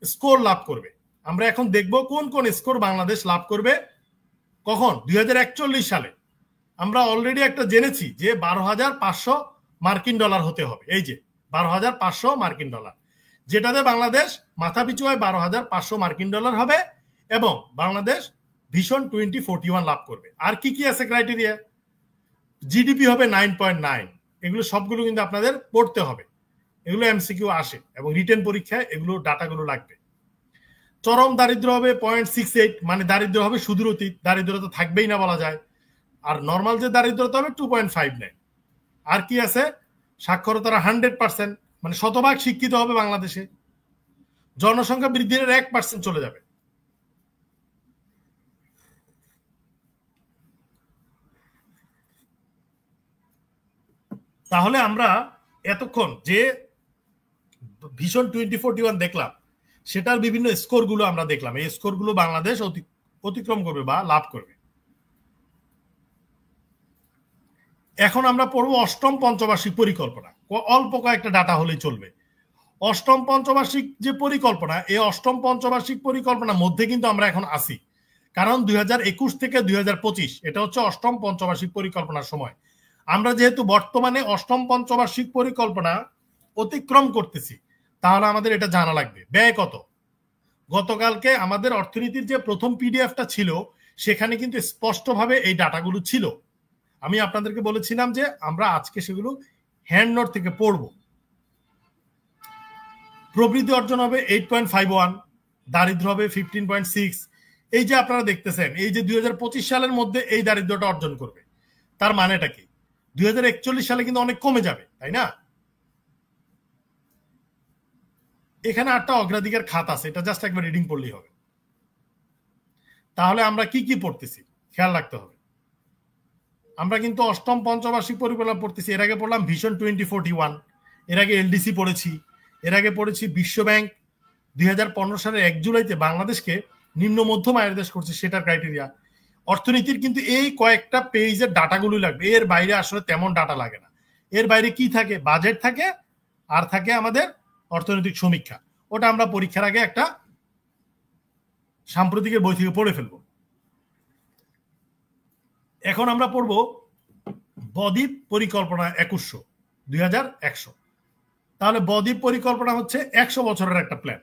স্কোর লাভ করবে। আমরা এখন দেখব কোন কোন স্কোর বাংলাদেশ লাভ করবে কখন, 2041 সালে। আমরা অলরেডি একটা জেনেছি যে 12,500 মার্কিন ডলার হতে হবে। এই যে 12,500 মার্কিন ডলার, যেটাতে বাংলাদেশ মাথা পিছু হয় 12,500 মার্কিন ডলার হবে এবং বাংলাদেশ ভিশন 2041 লাভ করবে। আর কি কি আছে ক্রাইটেরিয়া? জিডিপি হবে 9.9। এগুলো সবগুলো কিন্তু আপনাদের পড়তে হবে, এগুলো এমসিকিউ আসে এবং রিটেন পরীক্ষায় এগুলো ডাটাগুলো লাগবে। চরম দারিদ্র হবে 0.68, মানে দারিদ্র হবে সুদূর অতীত, দারিদ্র তো থাকবেই না বলা যায়। আর নর্মাল যে দারিদ্রতা হবে 2.59। আর কি আছে? সাক্ষরতার 100%, মানে শতভাগ শিক্ষিত হবে বাংলাদেশে। জনসংখ্যা বৃদ্ধির 1% চলে যাবে। তাহলে আমরা এতক্ষণ যে ভিশন 2041 দেখলাম, সেটার বিভিন্ন স্কোর গুলো আমরা দেখলাম। এই স্কোর গুলো বাংলাদেশ অতিক্রম করবে বা লাভ করবে। এখন আমরা পড়বো অষ্টম পঞ্চবার্ষিক পরিকল্পনা। অল্প কয়েকটা ডাটা হলেই চলবে। অষ্টম পঞ্চবার্ষিক যে পরিকল্পনা, এই অষ্টম পঞ্চবার্ষিক পরিকল্পনার মধ্যে কিন্তু আমরা এখন আসি, কারণ 2021 থেকে 2025 এটা হচ্ছে অষ্টম পঞ্চবার্ষিক পরিকল্পনার সময়। আমরা যেহেতু বর্তমানে অষ্টম পঞ্চবার্ষিক পরিকল্পনা অতিক্রম করতেছি, তাহলে আমাদের এটা জানা লাগবে ব্যয় কত। গতকালকে আমাদের অর্থনীতির যে প্রথম পিডিএফটা ছিল, সেখানে কিন্তু স্পষ্টভাবে এই ডাটাগুলো ছিল। আমি আপনাদেরকে বলেছিলাম যে আমরা আজকে সেগুলো হ্যান্ড নোট থেকে পড়ব। প্রবৃদ্ধি অর্জন হবে 8.51, দারিদ্র হবে 15.6। এই যে আপনারা দেখতেছেন, এই যে 2025 সালের মধ্যে এই দারিদ্রটা অর্জন করবে, তার মানেটা কি? 2041 সালে কিন্তু অনেক কমে যাবে, তাই না? এখানে 8টা অগ্রাধিকার খাত আছে, এটা জাস্ট একবার রিডিং পড়লেই হবে। তাহলে আমরা কি কি পড়তেছি খেয়াল রাখতে হবে। আমরা কিন্তু অষ্টম পঞ্চবার্ষিক পরিকল্পনা পড়তেছি। এর আগে পড়লাম ভিশন 2041, এর আগে এলডিসি পড়েছি, এর আগে পড়েছি বিশ্বব্যাংক 2015 সালের 1 জুলাইতে বাংলাদেশকে নিম্ন মধ্যম আয়ের দেশ করছে, সেটার ক্রাইটেরিয়া। অর্থনীতির কিন্তু এই কয়েকটা পেজের ডাটাগুলো লাগবে, এর বাইরে আসলে তেমন ডাটা লাগে না। এর বাইরে কি থাকে? বাজেট থাকে, আর থাকে আমাদের অর্থনৈতিক সমীক্ষা। ওটা আমরা পরীক্ষার আগে একটা সাম্প্রতিকের বই থেকে পড়ে ফেলবো। এখন আমরা পড়বো বদ্বীপ পরিকল্পনা 2100। তাহলে বদ্বীপ পরিকল্পনা হচ্ছে 100 বছরের একটা প্ল্যান।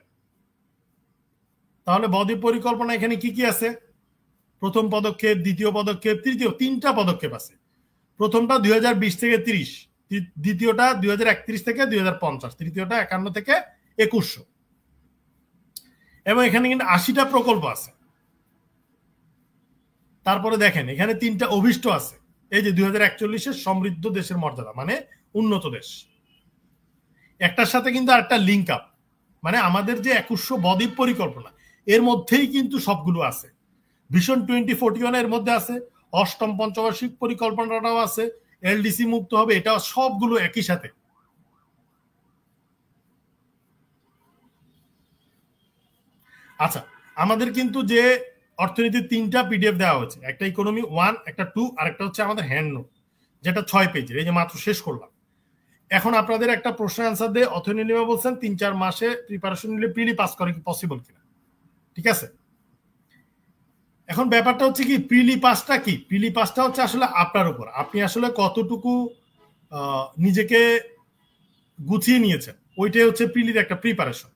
তাহলে বদ্বীপ পরিকল্পনা এখানে কি কি আছে? প্রথম পদক্ষেপ, দ্বিতীয় পদক্ষেপ, তৃতীয়, 3টা পদক্ষেপ আছে। প্রথমটা 2020 থেকে 30, দ্বিতীয়টা 2031 থেকে 2050, তৃতীয়টা 51 থেকে 2100। এবং এখানে কিন্তু 80টা প্রকল্প আছে। তারপরে দেখেন এখানে 3টা অভিষ্ট আছে। এই যে 2041-এর সমৃদ্ধ দেশের মর্যাদা, মানে উন্নত দেশ, একটার সাথে কিন্তু আরেকটা লিঙ্ক আপ। মানে আমাদের যে 2100 বদ্বীপ পরিকল্পনা, এর মধ্যেই কিন্তু সবগুলো আছে। ভিশন 2041 এর মধ্যে আছে, অষ্টম পঞ্চবার্ষিক পরিকল্পনাটাও আছে, এলডিসি মুক্ত হবে, এটা সবগুলো একই সাথে। আচ্ছা, আমাদের কিন্তু যে অর্থনীতির 3টা পিডিএফ দেওয়া হয়েছে, একটা ইকোনমি 1, একটা 2, আর একটা হচ্ছে আমাদের হ্যান্ড নোট, যেটা 6 পেজের। এই যে মাত্র শেষ করলাম। এখন আপনাদের একটা প্রশ্ন অ্যান্সার দিয়ে অথর্নী নিমা বলছেন 3-4 মাসে প্রিপারেশন নিলে প্রিলি পাস করে কি পসিবল কিনা। ঠিক আছে, এখন ব্যাপারটা হচ্ছে কি, প্রিলি পাসটা কি? প্রিলি পাসটা হচ্ছে আসলে আপনার উপর, আপনি আসলে কতটুকু নিজেকে গুছিয়ে নিয়েছেন, ওইটাই হচ্ছে প্রিলির একটা প্রিপারেশন।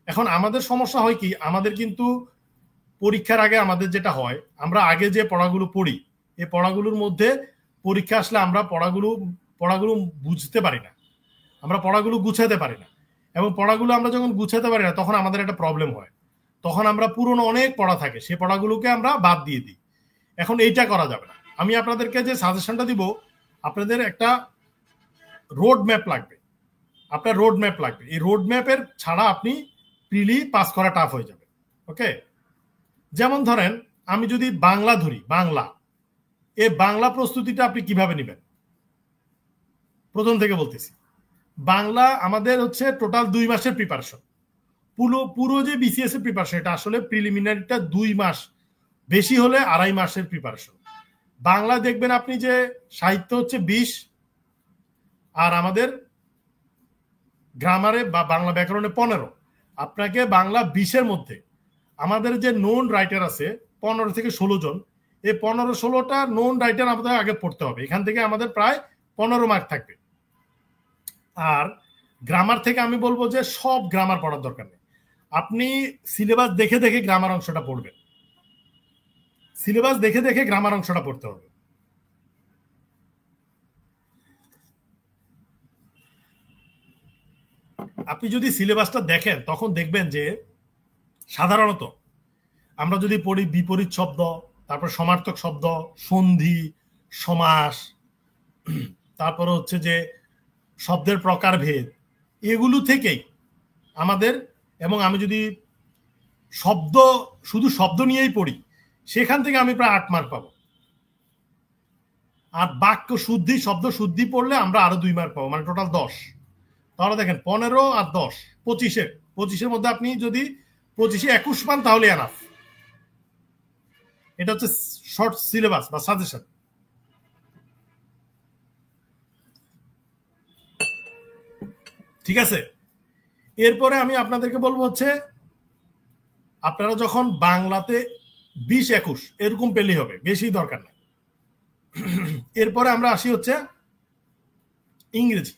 এখন আমাদের সমস্যা হয় কি, আমাদের কিন্তু পরীক্ষার আগে আমাদের যেটা হয়, আমরা আগে যে পড়াগুলো পড়ি, এই পড়াগুলোর মধ্যে পরীক্ষা আসলে আমরা পড়াগুলো বুঝতে পারি না, আমরা পড়াগুলো গুছাতে পারি না। এবং পড়াগুলো আমরা যখন গুছাতে পারি না, তখন আমাদের একটা প্রবলেম হয়। তখন আমরা পুরনো অনেক পড়া থাকে, সেই পড়াগুলোকে আমরা বাদ দিয়ে দিই। এখন এইটা করা যাবে না। আমি আপনাদেরকে যে সাজেশনটা দিব, আপনাদের একটা রোড ম্যাপ লাগবে। আপনার রোড ম্যাপ লাগবে। এই রোড ম্যাপের ছাড়া আপনি প্রিলি পাস করা টাফ হয়ে যাবে। ওকে, যেমন ধরেন আমি যদি বাংলা ধরি, বাংলা প্রস্তুতিটা আপনি কিভাবে নেবেন? প্রথম থেকে বলতেছি। বাংলা আমাদের হচ্ছে টোটাল 2 মাসের প্রিপারেশন। পুরো যে বিসিএস এর প্রিপারেশন এটা আসলে প্রিলিমিনারিটা 2 মাস, বেশি হলে 2.5 মাসের প্রিপারেশন। বাংলা দেখবেন আপনি যে সাহিত্য হচ্ছে 20, আর আমাদের গ্রামারে বা বাংলা ব্যাকরণে 15। আপনাকে বাংলা 20-এর মধ্যে আমাদের যে নোন রাইটার আছে 15 থেকে 16 জন, এই 15-16টা নোন রাইটার আমাদের আগে পড়তে হবে। এখান থেকে আমাদের প্রায় 15 মার্ক থাকবে। আর গ্রামার থেকে আমি বলবো যে সব গ্রামার পড়ার দরকার নেই, আপনি সিলেবাস দেখে দেখে গ্রামার অংশটা পড়বেন। সিলেবাস দেখে দেখে গ্রামার অংশটা পড়তে হবে। আপনি যদি সিলেবাসটা দেখেন তখন দেখবেন যে সাধারণত আমরা যদি পড়ি বিপরীত শব্দ, তারপর সমার্থক শব্দ, সন্ধি, সমাস, তারপর হচ্ছে যে শব্দের প্রকারভেদ, এগুলো থেকেই আমাদের, এবং আমি যদি শুধু শব্দ নিয়েই পড়ি সেখান থেকে আমি প্রায় 8 মার্ক পাবো। আর বাক্য শুদ্ধি, শব্দ শুদ্ধি পড়লে আমরা আরো 2 মার্ক পাবো, মানে টোটাল 10। তাহলে দেখেন 15 আর 10, 25-এর মধ্যে আপনি যদি 25-এ 21 পান তাহলে এনাফ। এটা হচ্ছে শর্ট সিলেবাস বা সাজেশন। ঠিক আছে, এরপরে আমি আপনাদেরকে বলবো হচ্ছে আপনারা যখন বাংলাতে 20-21 এরকম পেলেই হবে, বেশি দরকার নেই। এরপরে আমরা আসি হচ্ছে ইংরেজি।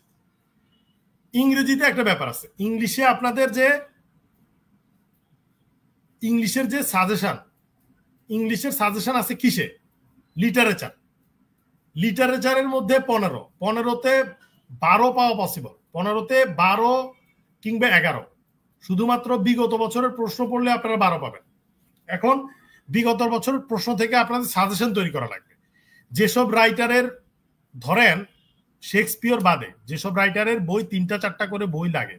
ইংরেজিতে একটা ব্যাপার আছে, ইংলিশে আপনাদের যে ইংলিশের যে সাজেশন, ইংলিশের সাজেশন আছে কিসে? লিটারেচার। লিটারেচারের মধ্যে 15তে 12 পাওয়া পসিবল, 15তে 12 কিংবা 11। শুধুমাত্র বিগত বছরের প্রশ্ন পড়লে আপনারা 12 পাবেন। এখন বিগত বছরের প্রশ্ন থেকে আপনাদের সাজেশন তৈরি করা লাগবে। যেসব রাইটারের, ধরেন শেক্সপিয়র বাদে যেসব রাইটারের বই 3টা-4টা করে বই লাগে,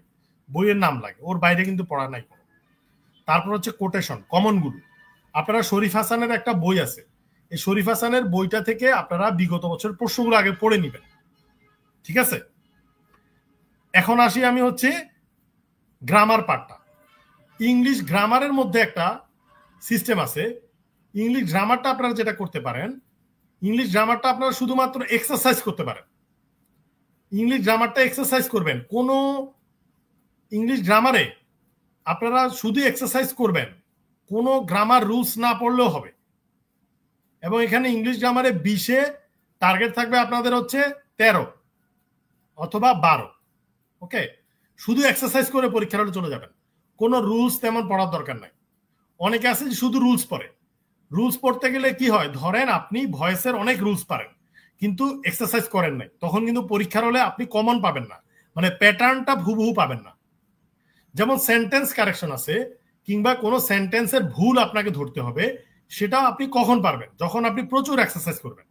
বইয়ের নাম লাগে, ওর বাইরে কিন্তু পড়া নাই। তারপর হচ্ছে কোটেশন, কমনগুলো। আপনারা শরীফ হাসানের একটা বই আছে, এই শরীফ হাসানের বইটা থেকে আপনারা বিগত বছরের প্রশ্নগুলো আগে পড়ে নেবেন। ঠিক আছে, এখন আসি আমি হচ্ছে গ্রামার পার্টটা। ইংলিশ গ্রামারের মধ্যে একটা সিস্টেম আছে। ইংলিশ গ্রামারটা আপনারা যেটা করতে পারেন, ইংলিশ গ্রামারটা আপনারা শুধুমাত্র এক্সারসাইজ করতে পারেন। ইংলিশ গ্রামারটা এক্সারসাইজ করবেন। কোন ইংলিশ গ্রামারে আপনারা শুধু এক্সারসাইজ করবেন, কোনো গ্রামার রুলস না পড়লেও হবে। এবং এখানে ইংলিশ গ্রামারে 20-এ টার্গেট থাকবে আপনাদের হচ্ছে 13 অথবা 12। ওকে, শুধু এক্সারসাইজ করে পরীক্ষার হলে চলে যাবেন, কোনো রুলস তেমন পড়ার দরকার নাই। অনেকে আছে যে শুধু রুলস পড়ে। রুলস পড়তে গেলে কি হয়, ধরেন আপনি ভয়েসের অনেক রুলস পারেন কিন্তু এক্সারসাইজ করেন নাই, তখন কিন্তু পরীক্ষার হলে আপনি কমন পাবেন না, মানে প্যাটার্নটা হুবহু পাবেন না। যেমন সেন্টেন্স কারেকশন আছে, কিংবা কোনো সেন্টেন্সের ভুল আপনাকে ধরতে হবে, সেটা আপনি কখন পারবেন? যখন আপনি প্রচুর এক্সারসাইজ করবেন।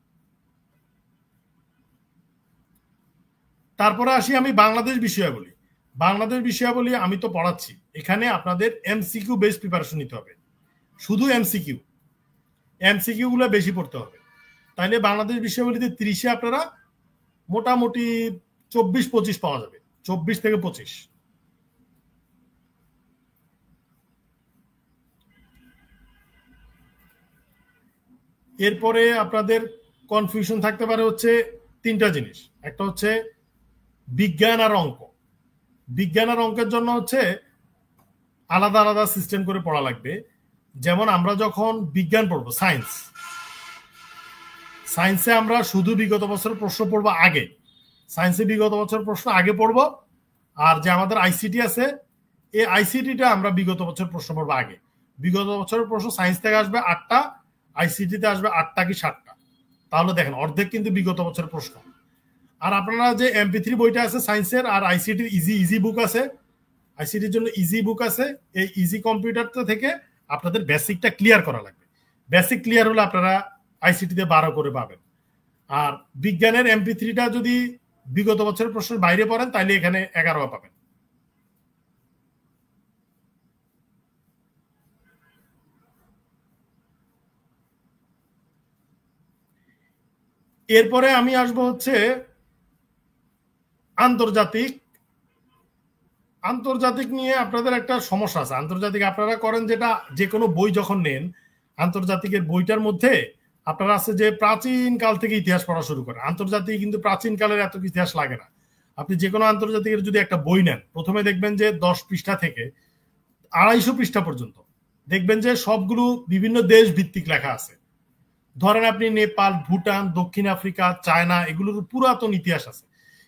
তারপরে আসি আমি বাংলাদেশ বিষয়াবলী। বাংলাদেশ বিষয়াবলী আমি তো পড়াচ্ছি, এখানে আপনাদের এমসিকিউ বেস প্রিপারেশন নিতে হবে, শুধু এমসিকিউ। এমসিকিউ গুলো বেশি পড়তে হবে। তাইলে বাংলাদেশ বিষয়াবলীতে 30-এ আপনারা মোটামুটি 24-25 পাওয়া যাবে, 24 থেকে 25। এরপরে আপনাদের কনফিউশন থাকতে পারে হচ্ছে 3টা জিনিস। একটা হচ্ছে বিজ্ঞান আর অঙ্ক। বিজ্ঞান আর অঙ্কের জন্য হচ্ছে আলাদা আলাদা সিস্টেম করে পড়া লাগবে। যেমন আমরা যখন বিজ্ঞান পড়বো, সায়েন্সে আমরা শুধু বিগত বছরের প্রশ্ন পড়বো আগে, সায়েন্সে বিগত বছরের প্রশ্ন আগে পড়বো। আর যে আমাদের আইসিটি আছে, এই আইসিটিটা আমরা বিগত বছরের প্রশ্ন পড়বো আগে। বিগত বছরের প্রশ্ন সায়েন্স থেকে আসবে 8টা, আইসিটিতে আসবে 8টা কি 7টা। তাহলে দেখেন অর্ধেক কিন্তু বিগত বছরের প্রশ্ন। আর আপনারা যে MP3 বইটা আছে সায়েন্সের, আর আইসিটির ইজি বুক আছে, আইসিটির জন্য ইজি বুক আছে, এই ইজি কম্পিউটারটা থেকে আপনাদের বেসিকটা ক্লিয়ার করা লাগবে। বেসিক ক্লিয়ার হলে আপনারা আইসিটিতে 12 করে পাবেন। আর বিজ্ঞানের MP3টা যদি বিগত বছরের প্রশ্নের বাইরে পড়েন তাহলে এখানে 11 পাবেন। এরপরে আমি আসবো হচ্ছে আন্তর্জাতিক আন্তর্জাতিক নিয়ে আপনাদের একটা সমস্যা আছে। আন্তর্জাতিক আপনারা করেন যেটা, যে কোনো বই যখন নেন আন্তর্জাতিকের বইটার মধ্যে আপনারা আছে যে প্রাচীন কাল থেকে ইতিহাস পড়া শুরু করেন। আন্তর্জাতিক কিন্তু প্রাচীন কালের এত ইতিহাস লাগে না। আপনি যে কোনো আন্তর্জাতিকের যদি একটা বই নেন, প্রথমে দেখবেন যে 10 পৃষ্ঠা থেকে 250 পৃষ্ঠা পর্যন্ত দেখবেন যে সবগুলো বিভিন্ন দেশ ভিত্তিক লেখা আছে। ধরেন আপনি নেপাল, ভুটান, দক্ষিণ আফ্রিকা, চায়না, এগুলোর পুরাতন ইতিহাস আছে।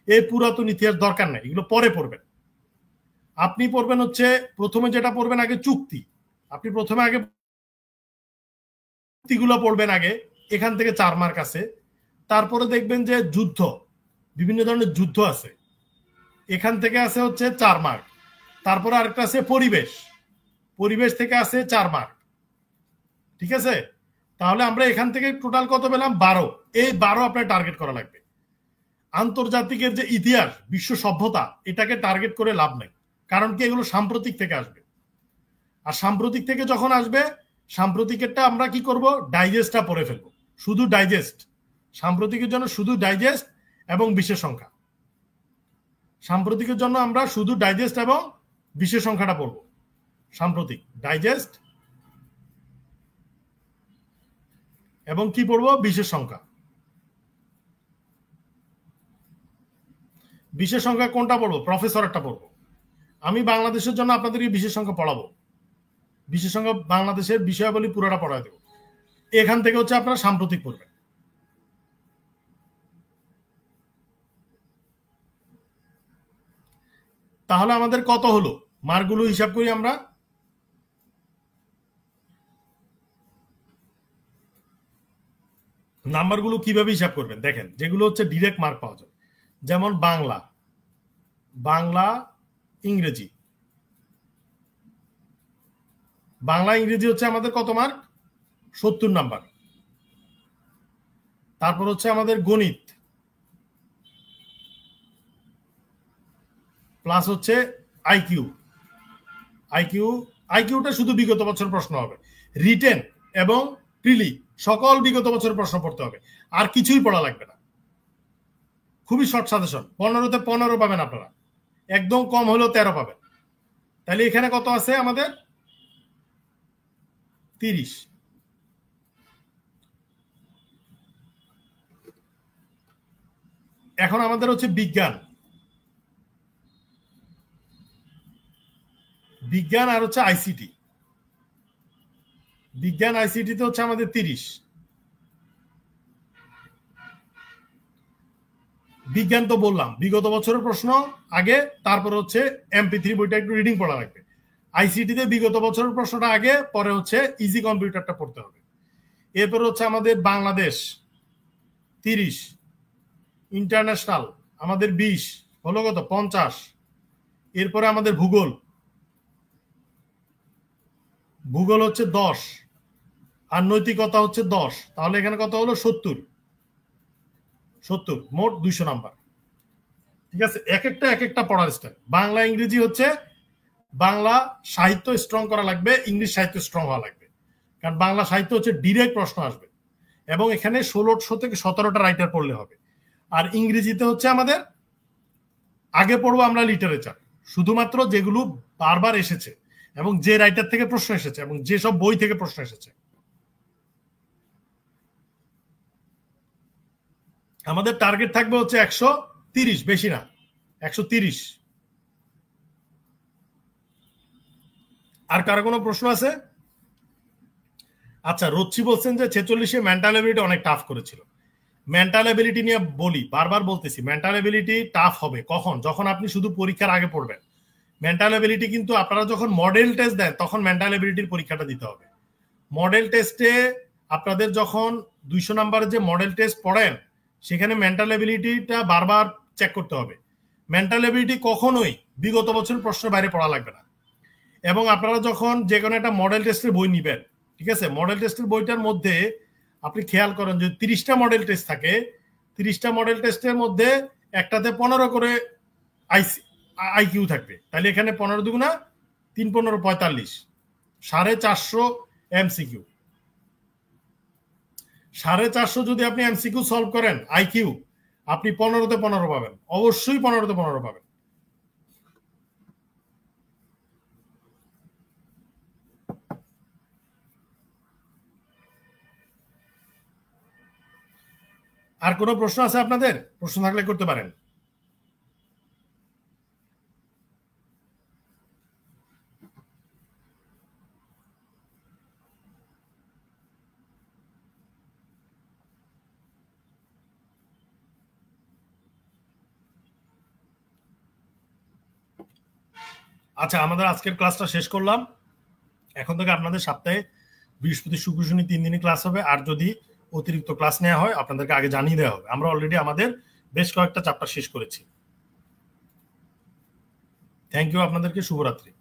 এই পুরাতন ইতিহাস দরকার নাই, এগুলো পরে পড়বেন। আপনি পড়বেন হচ্ছে প্রথমে যেটা পড়বেন আগে চুক্তি। আপনি প্রথমে আগে চুক্তিগুলো পড়বেন আগে, এখান থেকে 4 মার্ক আছে। তারপরে দেখবেন যে যুদ্ধ, বিভিন্ন ধরনের যুদ্ধ আছে, এখান থেকে আছে হচ্ছে 4 মার্ক। তারপরে আরেকটা আছে পরিবেশ, পরিবেশ থেকে আছে 4 মার্ক। ঠিক আছে, তাহলে আমরা এখান থেকে টোটাল কত পেলাম? 12। এই 12 আপনার টার্গেট করা লাগবে। আন্তর্জাতিকের যে ইতিহাস, বিশ্ব সভ্যতা, এটাকে টার্গেট করে লাভ নাই। কারণ কি, এগুলো সাম্প্রতিক থেকে আসবে। আর সাম্প্রতিক থেকে যখন আসবে, সাম্প্রতিকেরটা আমরা কি করব? ডাইজেস্টটা পড়ে ফেলবো, শুধু ডাইজেস্ট। সাম্প্রতিকের জন্য শুধু ডাইজেস্ট এবং বিশেষ সংখ্যা। সাম্প্রতিকের জন্য আমরা শুধু ডাইজেস্ট এবং বিশেষ সংখ্যাটা পড়বো। সাম্প্রতিক, ডাইজেস্ট এবং কি পড়বো? বিশেষ সংখ্যা। বিশেষ সংখ্যা কোনটা পড়বো? প্রফেসরেরটা পড়বো। আমি বাংলাদেশের জন্য আপনাদেরকে বিশেষ সংখ্যা পড়াবো। বিশেষ সংখ্যা বাংলাদেশের বিষয়াবলী পুরোটা পড়ায় দেবো। এখান থেকে হচ্ছে আপনারা সাম্প্রতিক পড়বেন। তাহলে আমাদের কত হলো? মার্কগুলো হিসাব করি আমরা। নাম্বারগুলো কিভাবে হিসাব করবেন দেখেন, যেগুলো হচ্ছে ডিরেক্ট মার্ক পাওয়া যায়, যেমন বাংলা, বাংলা, ইংরেজি। বাংলা ইংরেজি হচ্ছে আমাদের কত মার্ক? 70 নাম্বার। তারপর হচ্ছে আমাদের গণিত, প্লাস হচ্ছে আইকিউ। আইকিউটা শুধু বিগত বছর প্রশ্ন হবে। রিটেন এবং প্রিলি সকল বিগত বছরের প্রশ্ন পড়তে হবে, আর কিছুই পড়া লাগবে না। খুবই শর্ট সাজেশন। 15তে 15 পাবেন আপনারা, একদম কম হলেও 13 পাবেন। তাহলে এখানে কত আছে আমাদের? 30। এখন আমাদের হচ্ছে বিজ্ঞান, বিজ্ঞান আর হচ্ছে আইসিটি। বিজ্ঞান আইসিটিতে হচ্ছে আমাদের 30। বিজ্ঞান তো বললাম বিগত বছরের প্রশ্ন আগে, তারপর হচ্ছে MP3 বইটা একটু রিডিং পড়া লাগবে। আইসিটিতে বিগত বছরের প্রশ্নটা আগে, পরে হচ্ছে ইজি কম্পিউটারটা পড়তে হবে। এরপর হচ্ছে আমাদের বাংলাদেশ 30, ইন্টারন্যাশনাল আমাদের 20, হলো কত? 50। এরপরে আমাদের ভূগোল, ভূগোল হচ্ছে 10, আর নৈতিকতা হচ্ছে 10। তাহলে এখানে কত হলো? 70। মোট 200 নাম্বার। ঠিক আছে, এক একটা পড়ার স্টাইল। বাংলা ইংরেজি হচ্ছে, বাংলা সাহিত্য স্ট্রং করা লাগবে, ইংলিশ সাহিত্য স্ট্রং হওয়া লাগবে। কারণ বাংলা সাহিত্য হচ্ছে ডিরেক্ট প্রশ্ন আসবে, এবং এখানে 1600 থেকে 17টা রাইটার পড়লে হবে। আর ইংরেজিতে হচ্ছে আমাদের আগে পড়বো আমরা লিটারেচার, শুধুমাত্র যেগুলো বারবার এসেছে এবং যে রাইটার থেকে প্রশ্ন এসেছে এবং যেসব বই থেকে প্রশ্ন এসেছে। আমাদের টার্গেট থাকবে হচ্ছে 130, বেশি না, 130। আর কারো কোনো প্রশ্ন আছে? আচ্ছা, রচ্ছি বলছেন যে 46-এ মেন্টাল এবিলিটি অনেক টাফ করেছিল। মেন্টাল এবিলিটি নিয়ে বলি, বারবার বলতেছি, মেন্টাল এবিলিটি টাফ হবে কখন? যখন আপনি শুধু পরীক্ষার আগে পড়বেন। মেন্টাল এবিলিটি কিন্তু আপনারা যখন মডেল টেস্ট দেন তখন মেন্টাল এবিলিটির পরীক্ষাটা দিতে হবে। মডেল টেস্টে আপনাদের যখন 200 নাম্বারের যে মডেল টেস্ট পড়েন, সেখানে মেন্টাল এবিলিটিটা বারবার চেক করতে হবে। মেন্টাল এবিলিটি কখনোই বিগত বছর প্রশ্নের বাইরে পড়া লাগবে না। এবং আপনারা যখন যে কোনো একটা মডেল টেস্টের বই নিবেন, ঠিক আছে, মডেল টেস্টের বইটার মধ্যে আপনি খেয়াল করেন যদি 30টা মডেল টেস্ট থাকে, 30টা মডেল টেস্টের মধ্যে একটাতে 15 করে আইকিউ থাকবে। তাহলে এখানে 15 দুগুণা 3 15 45, 450 এমসিকিউ। 450 যদি আপনি এমসিকিউ সলভ করেন আইকিউ, আপনি 15-তে 15 পাবেন, অবশ্যই 15-তে 15 পাবেন। আর কোনো প্রশ্ন আছে আপনাদের? প্রশ্ন থাকলে করতে পারেন। আচ্ছা, আমাদের আজকের ক্লাসটা শেষ করলাম। এখন থেকে আপনাদের সপ্তাহে বৃহস্পতি, শুক্র, শনি 3 দিনই ক্লাস হবে। আর যদি অতিরিক্ত ক্লাস নেওয়া হয় আপনাদেরকে আগে জানিয়ে দেওয়া হবে। আমরা অলরেডি আমাদের বেশ কয়েকটা চ্যাপ্টার শেষ করেছি। থ্যাংক ইউ আপনাদেরকে। শুভরাত্রি।